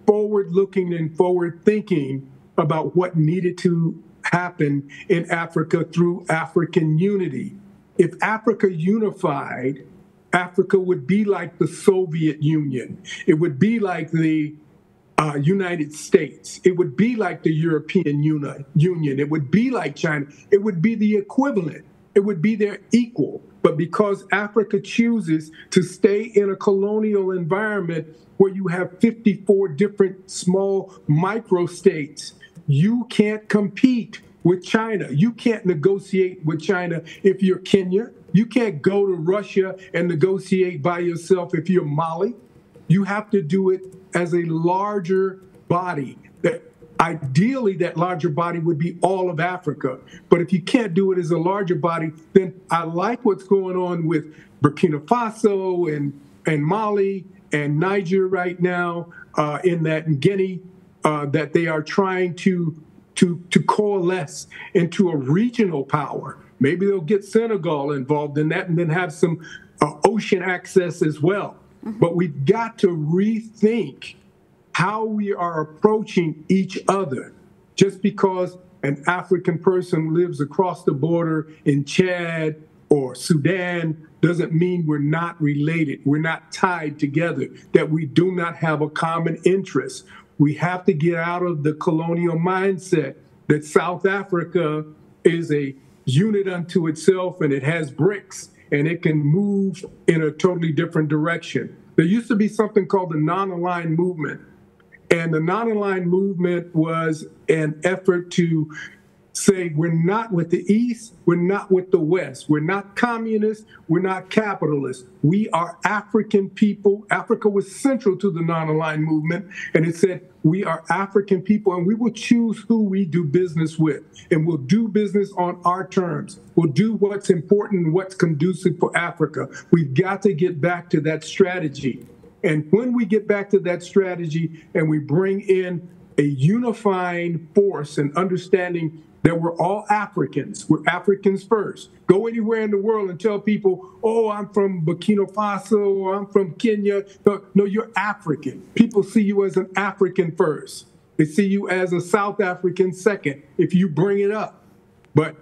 forward-looking and forward-thinking about what needed to happen in Africa through African unity. If Africa unified, Africa would be like the Soviet Union. It would be like the United States. It would be like the European Union. It would be like China. It would be the equivalent. It would be their equal. But because Africa chooses to stay in a colonial environment where you have 54 different small micro-states, you can't compete with China. You can't negotiate with China if you're Kenya. You can't go to Russia and negotiate by yourself if you're Mali. You have to do it as a larger body. That ideally, that larger body would be all of Africa. But if you can't do it as a larger body, then I like what's going on with Burkina Faso and Mali and Niger right now, in Guinea, that they are trying to coalesce into a regional power. Maybe they'll get Senegal involved in that and then have some ocean access as well. But we've got to rethink how we are approaching each other. Just because an African person lives across the border in Chad or Sudan doesn't mean we're not related, we're not tied together, that we do not have a common interest. We have to get out of the colonial mindset that South Africa is a unit unto itself and it has bricks and it can move in a totally different direction. There used to be something called the non-aligned movement. And the non-aligned movement was an effort to say we're not with the East, we're not with the West, we're not communists, we're not capitalists. We are African people. Africa was central to the non-aligned movement, and it said we are African people, and we will choose who we do business with, and we'll do business on our terms. We'll do what's important and what's conducive for Africa. We've got to get back to that strategy. And when we get back to that strategy and we bring in a unifying force and understanding that we're all Africans. We're Africans first. Go anywhere in the world and tell people, oh, I'm from Burkina Faso, or I'm from Kenya. No, you're African. People see you as an African first. They see you as a South African second, if you bring it up. But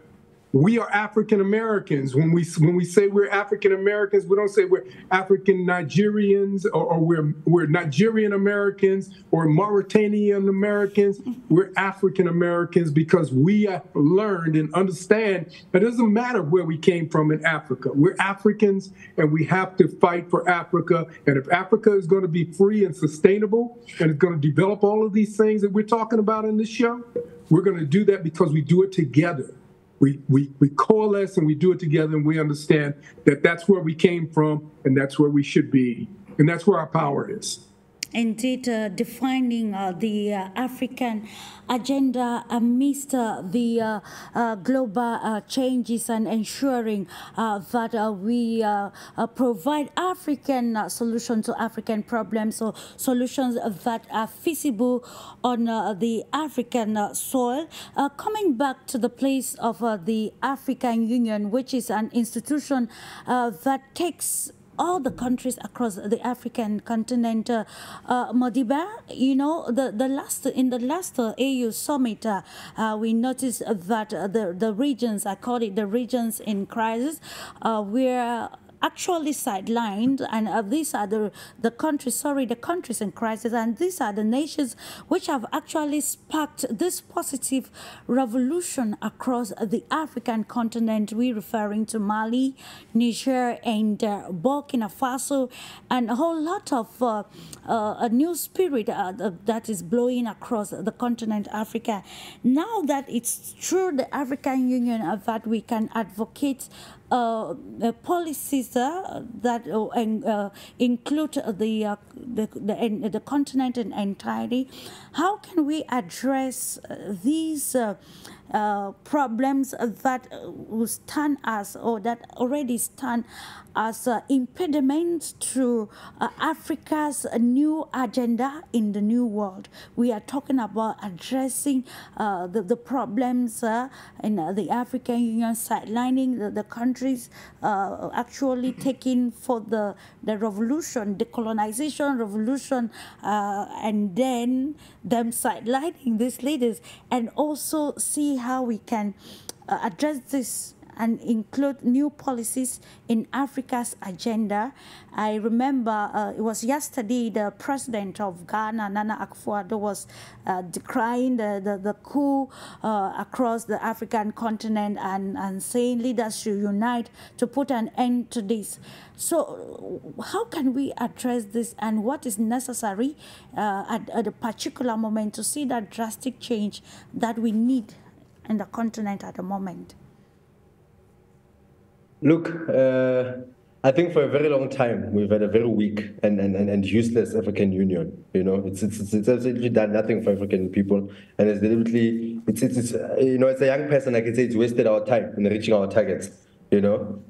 we are African Americans. When we say we're African Americans, we don't say we're African Nigerians or we're Nigerian Americans or Mauritanian Americans. We're African Americans because we have learned and understand that it doesn't matter where we came from in Africa. We're Africans and we have to fight for Africa. And if Africa is going to be free and sustainable and it's going to develop all of these things that we're talking about in this show, we're going to do that because we do it together. We coalesce and we do it together, and we understand that that's where we came from and that's where we should be. And that's where our power is. Indeed, defining the African agenda amidst the global changes and ensuring that we provide African solutions to African problems, or solutions that are feasible on the African soil. Coming back to the place of the African Union, which is an institution that takes all the countries across the African continent. MODIBA, you know, in the last AU summit, we noticed that the regions, I call it the regions in crisis, were actually sidelined, and these are the countries in crisis, and these are the nations which have actually sparked this positive revolution across the African continent. We're referring to Mali, Niger, and Burkina Faso, and a whole lot of a new spirit that is blowing across the continent Africa. Now that it's through the African Union that we can advocate policies that include the continent in entirety. How can we address these problems that will stand as, or that already stand as impediments to Africa's new agenda in the new world? We are talking about addressing the problems in the African Union, sidelining the countries actually taking for the revolution, decolonization revolution, and then them sidelining these leaders, and also see how we can address this and include new policies in Africa's agenda. I remember it was yesterday the president of Ghana, Nana Akufo-Addo, was decrying the coup across the African continent and saying leaders should unite to put an end to this. So how can we address this, and what is necessary at a particular moment to see that drastic change that we need in the continent at the moment? Look, I think for a very long time we've had a very weak and useless African Union. You know, it's absolutely done nothing for African people, and it's deliberately, it's you know, as a young person I can say it's wasted our time in reaching our targets. You know,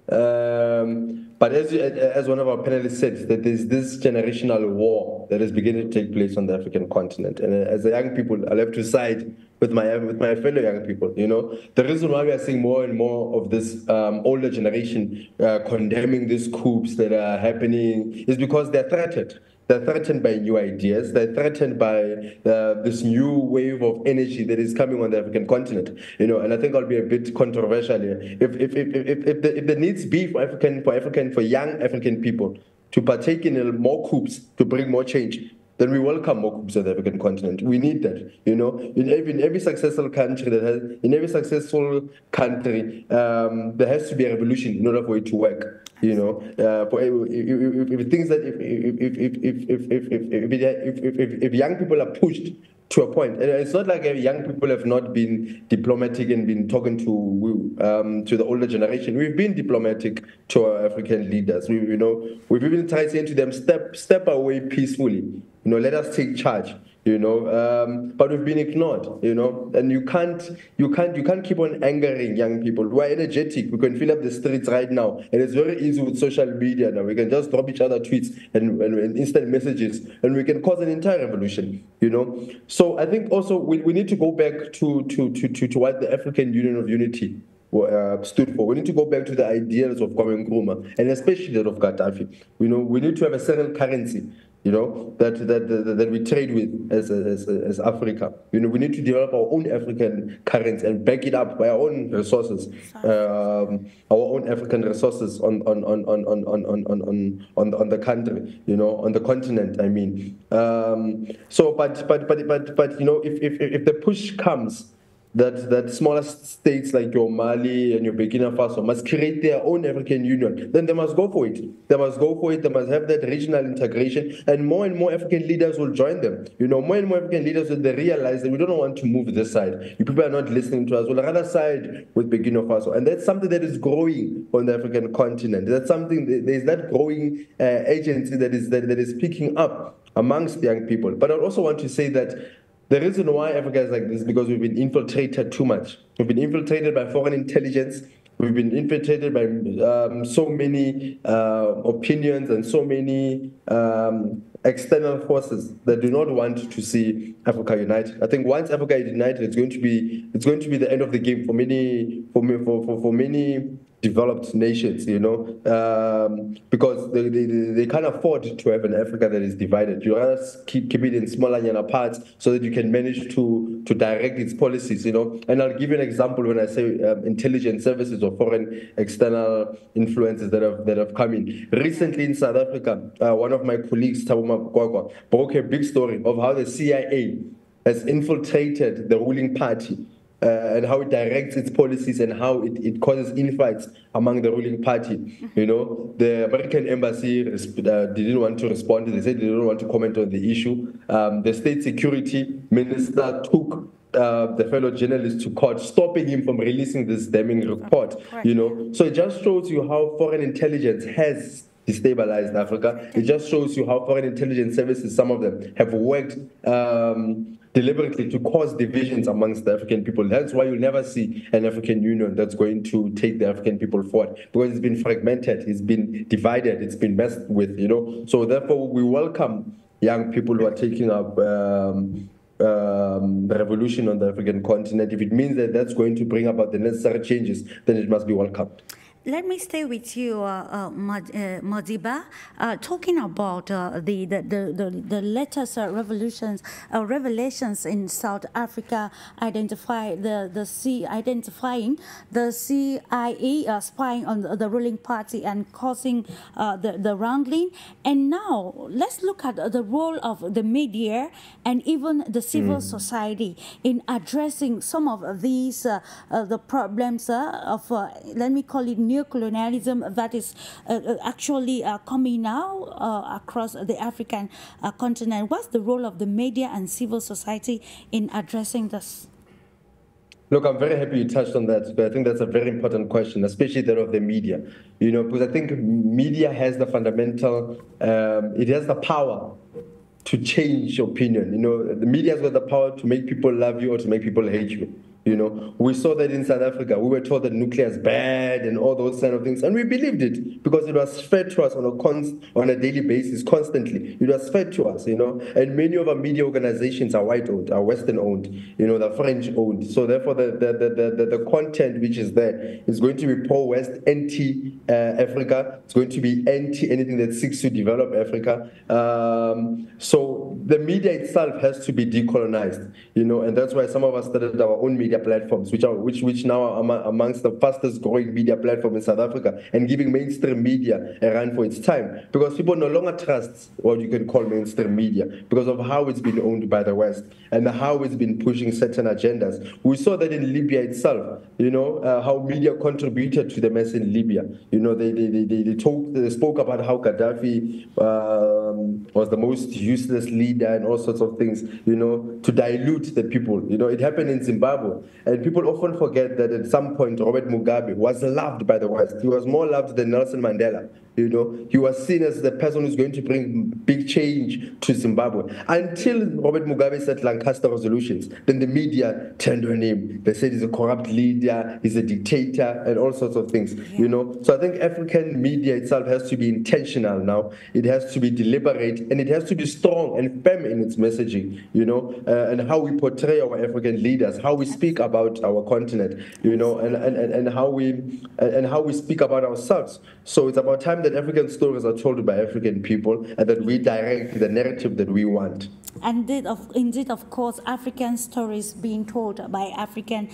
but as one of our panelists said, that there's this generational war that is beginning to take place on the African continent, and as a young people, I'll have to side with my fellow young people. You know, the reason why we are seeing more and more of this older generation condemning these coups that are happening is because they're threatened. They're threatened by new ideas. They're threatened by this new wave of energy that is coming on the African continent. You know, and I think I'll be a bit controversial here. If the needs be for young African people to partake in more coups to bring more change, then we welcome more coups on the African continent. We need that, you know. In every successful country there has to be a revolution in order for it to work. You know, if young people are pushed to a point, and it's not like young people have not been diplomatic and been talking to the older generation. We've been diplomatic to our African leaders. We've even tried saying to them, step away peacefully. You know, let us take charge. You know, but we've been ignored. You know, and you can't keep on angering young people. We're energetic. We can fill up the streets right now, and it's very easy with social media now. We can just drop each other tweets and instant messages, and we can cause an entire revolution. You know, so I think also we need to go back to what the African Union of Unity stood for. We need to go back to the ideals of Kwame Nkrumah, and especially that of Gaddafi. You know, we need to have a certain currency, you know, that we trade with as Africa. You know, we need to develop our own African currency and back it up by our own resources, our own African resources on the country, you know, on the continent. I mean, so but you know, if the push comes, that smaller states like your Mali and your Burkina Faso must create their own African Union, then they must go for it. They must go for it. They must have that regional integration, and more African leaders will join them. You know, more and more African leaders, when they realize that we don't want to move this side, you people are not listening to us, we'll rather side with Burkina Faso. And that's something that is growing on the African continent. That's something, there's that growing agency that is picking up amongst young people. But I also want to say that the reason why Africa is like this is because we've been infiltrated too much. We've been infiltrated by foreign intelligence. We've been infiltrated by so many opinions and so many external forces that do not want to see Africa united. I think once Africa is united, it's going to be the end of the game for many developed nations, you know, because they can't afford to have an Africa that is divided. You rather keep it in smaller parts so that you can manage to direct its policies, you know. And I'll give you an example when I say intelligence services or foreign external influences that have come in. Recently in South Africa, one of my colleagues, Tabuma Kwakwa, broke a big story of how the CIA has infiltrated the ruling party. And how it directs its policies and how it causes infights among the ruling party. You know, the American embassy didn't want to respond. They said they didn't want to comment on the issue. The state security minister took the fellow journalist to court, stopping him from releasing this damning report. You know, so it just shows you how foreign intelligence has destabilized Africa. It just shows you how foreign intelligence services, some of them, have worked deliberately to cause divisions amongst the African people. That's why you'll never see an African Union that's going to take the African people forward, because it's been fragmented, it's been divided, it's been messed with, you know. So therefore, we welcome young people who are taking up the revolution on the African continent. If it means that that's going to bring about the necessary changes, then it must be welcomed. Let me stay with you, Modiba, talking about the latest revelations in South Africa, identifying the CIA spying on the ruling party and causing the wrangling. And now let's look at the role of the media and even the civil society in addressing some of these the problems of let me call it neocolonialism that is actually coming now across the African continent. What's the role of the media and civil society in addressing this? Look, I'm very happy you touched on that, but I think that's a very important question, especially that of the media. You know, because I think media has the fundamental, it has the power to change opinion. You know, the media has got the power to make people love you or to make people hate you. You know, we saw that in South Africa. We were told that nuclear is bad and all those kind of things, and we believed it because it was fed to us on a daily basis, constantly. It was fed to us, you know. And many of our media organizations are white-owned, are Western-owned, you know, they're French-owned. So therefore, the content which is there is going to be pro-West, anti-Africa. It's going to be anti anything that seeks to develop Africa. So the media itself has to be decolonized, you know, and that's why some of us started our own media platforms, which now are amongst the fastest growing media platform in South Africa, and giving mainstream media a run for its time, because people no longer trust what you can call mainstream media because of how it's been owned by the West and how it's been pushing certain agendas. We saw that in Libya itself, you know, how media contributed to the mess in Libya. You know, they spoke about how Gaddafi was the most useless leader and all sorts of things, you know, to dilute the people. You know, it happened in Zimbabwe. And people often forget that at some point Robert Mugabe was loved by the West. He was more loved than Nelson Mandela. You know, he was seen as the person who's going to bring big change to Zimbabwe. Until Robert Mugabe said Lancaster resolutions, then the media turned on him. They said he's a corrupt leader, he's a dictator, and all sorts of things. You know, so I think African media itself has to be intentional now. It has to be deliberate, and it has to be strong and firm in its messaging. You know, and how we portray our African leaders, how we speak about our continent. You know, and how we speak about ourselves. So it's about time that African stories are told by African people and that we direct the narrative that we want. And indeed, of course, African stories being told by African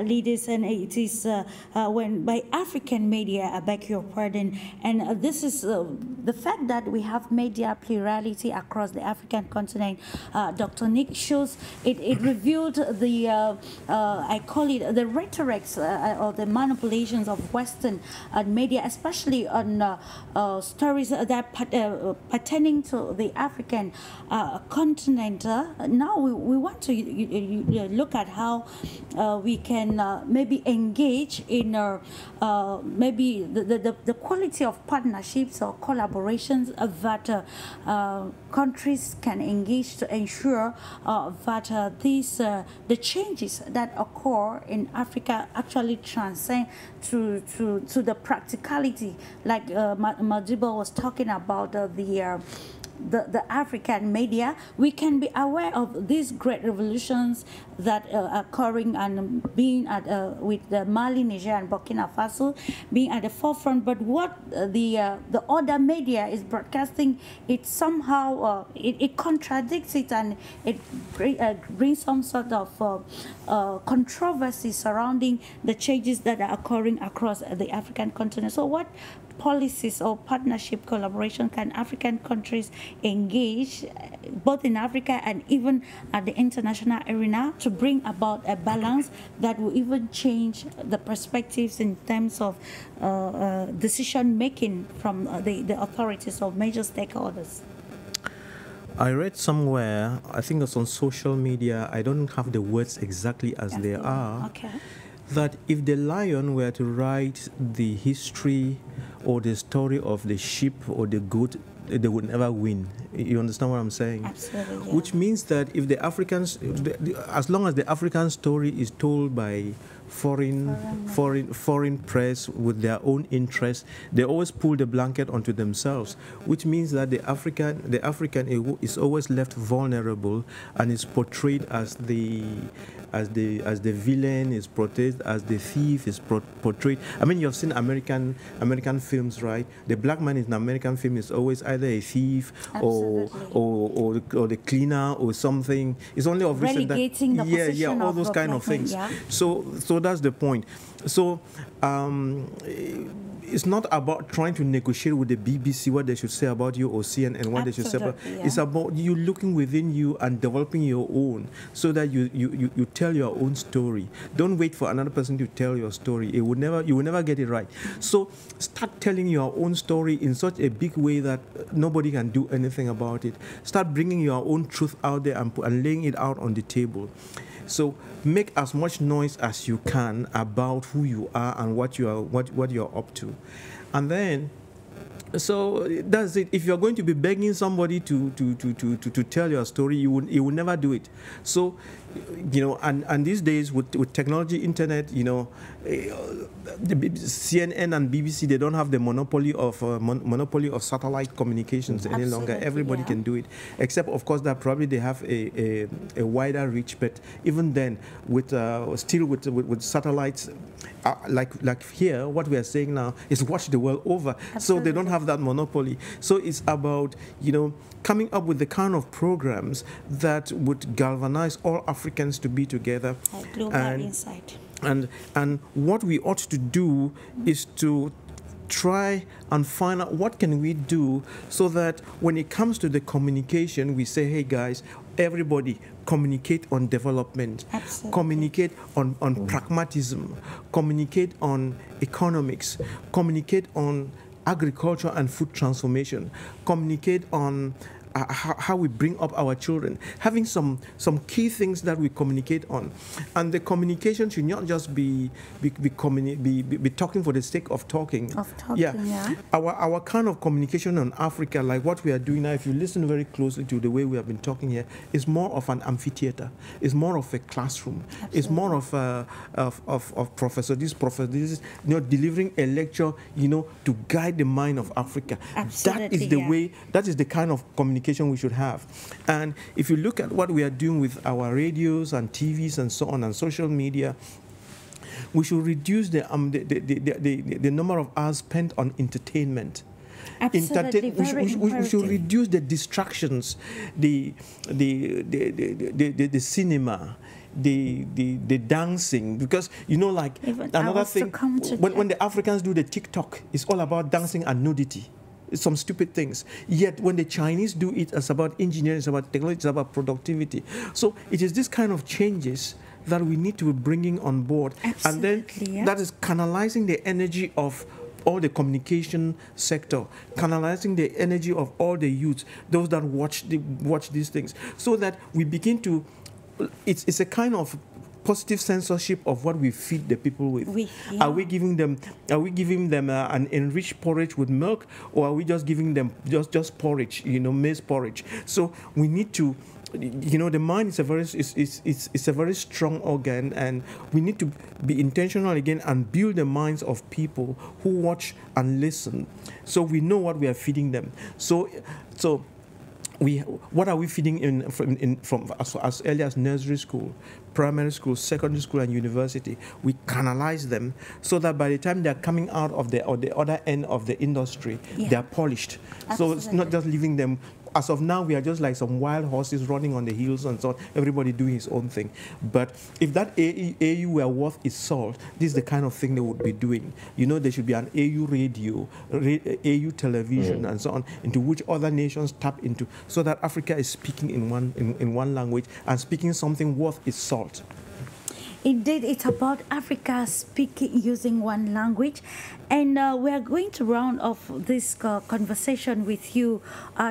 leaders, and it is when by African media, I beg your pardon. And this is the fact that we have media plurality across the African continent. Dr. Nick shows it revealed the I call it the rhetorics or the manipulations of Western media, especially on stories that pertaining to the African continent. continent, now we want to look at how we can maybe engage in maybe the quality of partnerships or collaborations that countries can engage to ensure that the changes that occur in Africa actually transcend to the practicality, like MODIBE was talking about the African media. We can be aware of these great revolutions that are occurring and being at with the Mali, Niger, and Burkina Faso being at the forefront. But what the other media is broadcasting, it somehow it contradicts it, and it brings some sort of controversy surrounding the changes that are occurring across the African continent. So what policies or partnership collaboration can African countries engage both in Africa and even at the international arena to bring about a balance that will even change the perspectives in terms of decision making from the authorities or major stakeholders? I read somewhere, I think it's on social media, I don't have the words exactly as they are, okay, that if the lion were to write the history or the story of the sheep or the goat, they would never win. You understand what I'm saying? Absolutely. Yeah. Which means that if the Africans, as long as the African story is told by foreign press with their own interests, they always pull the blanket onto themselves, which means that the African is always left vulnerable and is portrayed as the villain, is portrayed as the thief, is portrayed. I mean, you've seen American films, right? The black man in an American film is always either a thief or the cleaner or something. It's only of recent that relegating the position all of those kind of things. Yeah. So that's the point. So it's not about trying to negotiate with the BBC what they should say about you or CNN what they should say about. Yeah. It's about you looking within you and developing your own, so that you tell your own story. Don't wait for another person to tell your story. You will never get it right. So start telling your own story in such a big way that nobody can do anything about it. Start bringing your own truth out there and laying it out on the table. So make as much noise as you can about who you are and what you're up to, and then. So that's it. If you're going to be begging somebody to tell your story, you will never do it. So, and these days with technology, internet, the CNN and BBC, they don't have the monopoly of satellite communications any longer. Everybody can do it, except of course that probably they have a wider reach. But even then, with satellites. Like here, what we are saying now is watch the world over. Absolutely. So they don't have that monopoly. So it's about, coming up with the kind of programs that would galvanize all Africans to be together. Global insight. And what we ought to do is to try and find out what can we do so that when it comes to the communication, we say, hey guys, everybody communicate on development. Absolutely. Communicate on pragmatism, communicate on economics, communicate on agriculture and food transformation, communicate on how we bring up our children, having some key things that we communicate on. And the communication should not just be talking for the sake of talking. Yeah. Our kind of communication on Africa, like what we are doing now, if you listen very closely to the way we have been talking here, is more of an amphitheater. It's more of a classroom. Absolutely. It's more of professor. This is delivering a lecture, to guide the mind of Africa. Absolutely, that is the way. That is the kind of communication we should have. And if you look at what we are doing with our radios and TVs and so on and social media, we should reduce the number of hours spent on entertainment. Absolutely, we should reduce the distractions, the cinema, the dancing, because even another thing, when the Africans do the TikTok, it's all about dancing and nudity. Some stupid things. Yet when the Chinese do it, it's about engineering, it's about technology, it's about productivity. So it is this kind of changes that we need to be bringing on board. Absolutely, and then that is canalizing the energy of all the communication sector, canalizing the energy of all the youth, those that watch these things, so that we begin to, it's a kind of positive censorship of what we feed the people with. Are we giving them an enriched porridge with milk, or are we just giving them just porridge, maize porridge? So we need to, the mind is a very strong organ, and we need to be intentional again and build the minds of people who watch and listen, so we know what we are feeding them. So what are we feeding from as early as nursery school, primary school, secondary school, and university? We canalize them so that by the time they are coming out of the other end of the industry, they are polished. Absolutely. So it's not just leaving them. As of now, we are just like some wild horses running on the hills and so on, everybody doing his own thing. But if that AU were worth its salt, this is the kind of thing they would be doing. There should be an AU radio, AU television, and so on, into which other nations tap into, so that Africa is speaking in one language and speaking something worth its salt. Indeed, it's about Africa speaking using one language. And we are going to round off this conversation with you,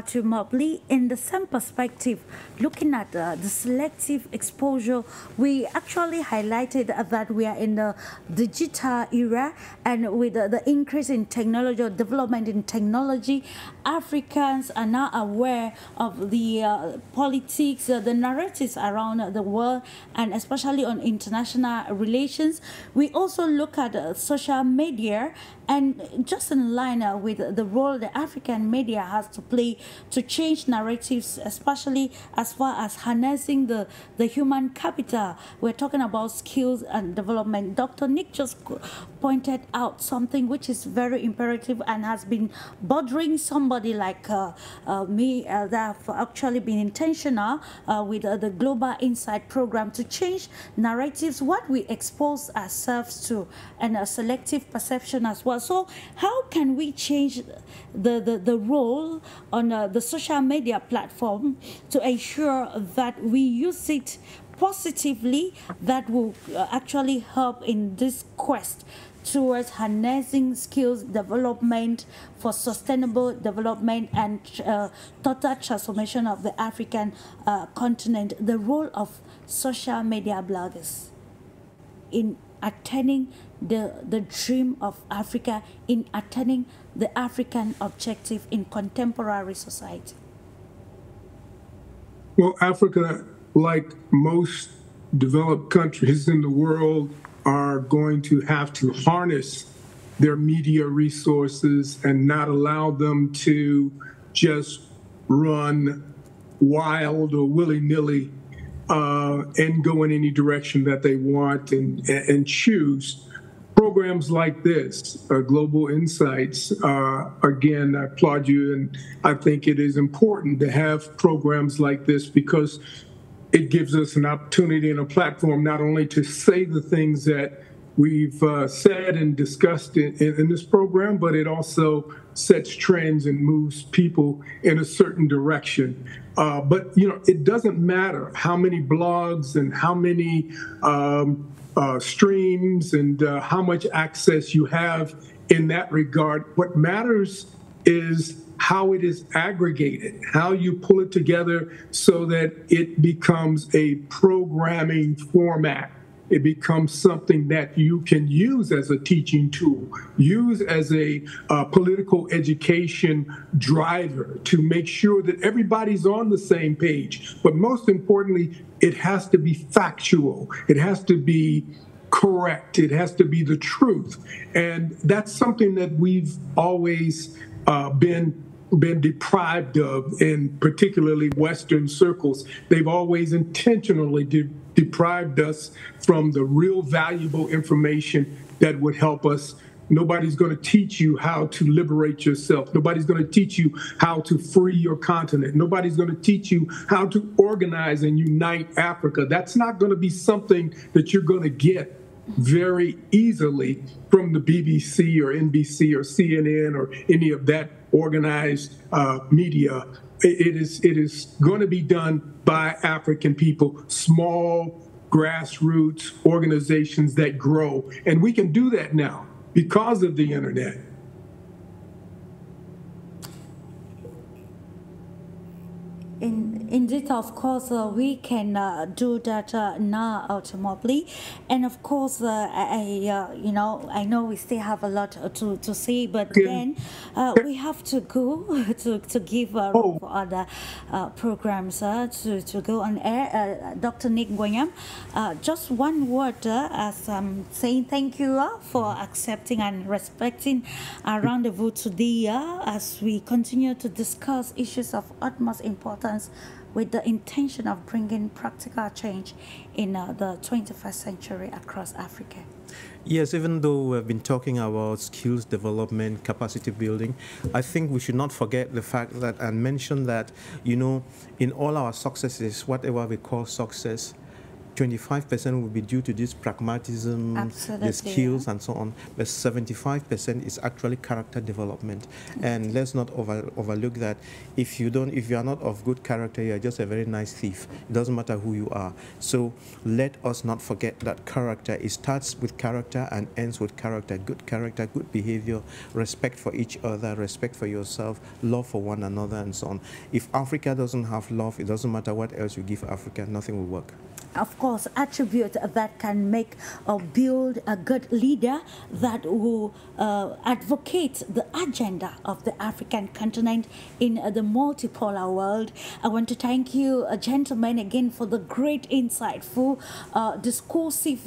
to Mobley, in the same perspective, looking at the selective exposure. We actually highlighted that we are in the digital era, and with the increase in technology or development in technology, Africans are now aware of the politics, the narratives around the world, and especially on international relations. We also look at social media, and just in line with the role the African media has to play to change narratives, especially as far as harnessing the human capital. We're talking about skills and development. Dr. Nick just pointed out something which is very imperative and has been bothering somebody like me, that have actually been intentional with the Global Insight program to change narratives, what we expose ourselves to, and a selective perception as well. So how can we change the role on the social media platform to ensure that we use it positively, that will actually help in this quest towards harnessing skills development for sustainable development and total transformation of the African continent? The role of social media bloggers in attaining the dream of Africa, in attaining the African objective in contemporary society. Well, Africa, like most developed countries in the world, are going to have to harness their media resources and not allow them to just run wild or willy-nilly and go in any direction that they want and choose. Programs like this, Global Insights, again, I applaud you, and I think it is important to have programs like this because it gives us an opportunity and a platform not only to say the things that we've said and discussed in this program, but it also sets trends and moves people in a certain direction. But, it doesn't matter how many blogs and how many streams and how much access you have in that regard. What matters is how it is aggregated, how you pull it together so that it becomes a programming format. It becomes something that you can use as a teaching tool, use as a political education driver to make sure that everybody's on the same page. But most importantly, it has to be factual. It has to be correct. It has to be the truth. And that's something that we've always been deprived of in particularly Western circles. They've always intentionally deprived us from the real valuable information that would help us. Nobody's going to teach you how to liberate yourself. Nobody's going to teach you how to free your continent. Nobody's going to teach you how to organize and unite Africa. That's not going to be something that you're going to get very easily from the BBC or NBC or CNN or any of that organized media. It is going to be done by African people, small grassroots organizations that grow. And we can do that now because of the internet. Indeed, of course, we can do that now ultimately, and of course, I know we still have a lot to say, but then we have to go to give room for other programs to go on air. Dr. NGWANYAM, just one word as I'm saying thank you for accepting and respecting our rendezvous today as we continue to discuss issues of utmost importance with the intention of bringing practical change in the 21st century across Africa. Yes, even though we've been talking about skills development, capacity building, I think we should not forget the fact that and mention that, you know, in all our successes, whatever we call success, 25% will be due to this pragmatism, the skills, and so on. But 75% is actually character development. And let's not overlook that. If you are not of good character, you are just a very nice thief. It doesn't matter who you are. So let us not forget that character. It starts with character and ends with character. Good behavior, respect for each other, respect for yourself, love for one another, and so on. If Africa doesn't have love, it doesn't matter what else you give Africa, nothing will work. Of course, attribute that can make or build a good leader that will advocate the agenda of the African continent in the multipolar world. I want to thank you, gentlemen, again for the great, insightful, discursive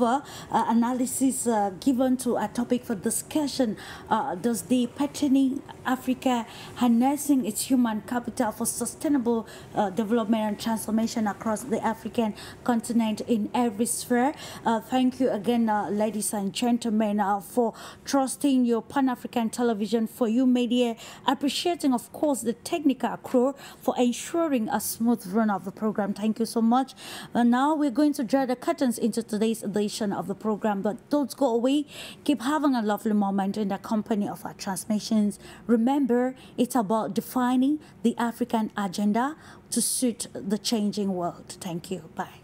analysis given to a topic for discussion. Does the patterning Africa harnessing its human capital for sustainable development and transformation across the African continent in every sphere. Thank you again, ladies and gentlemen, for trusting your Pan-African Television for you media, appreciating, of course, the technical crew for ensuring a smooth run of the program. Thank you so much. Now we're going to draw the curtains into today's edition of the program, but don't go away. Keep having a lovely moment in the company of our transmissions. Remember, it's about defining the African agenda to suit the changing world. Thank you. Bye.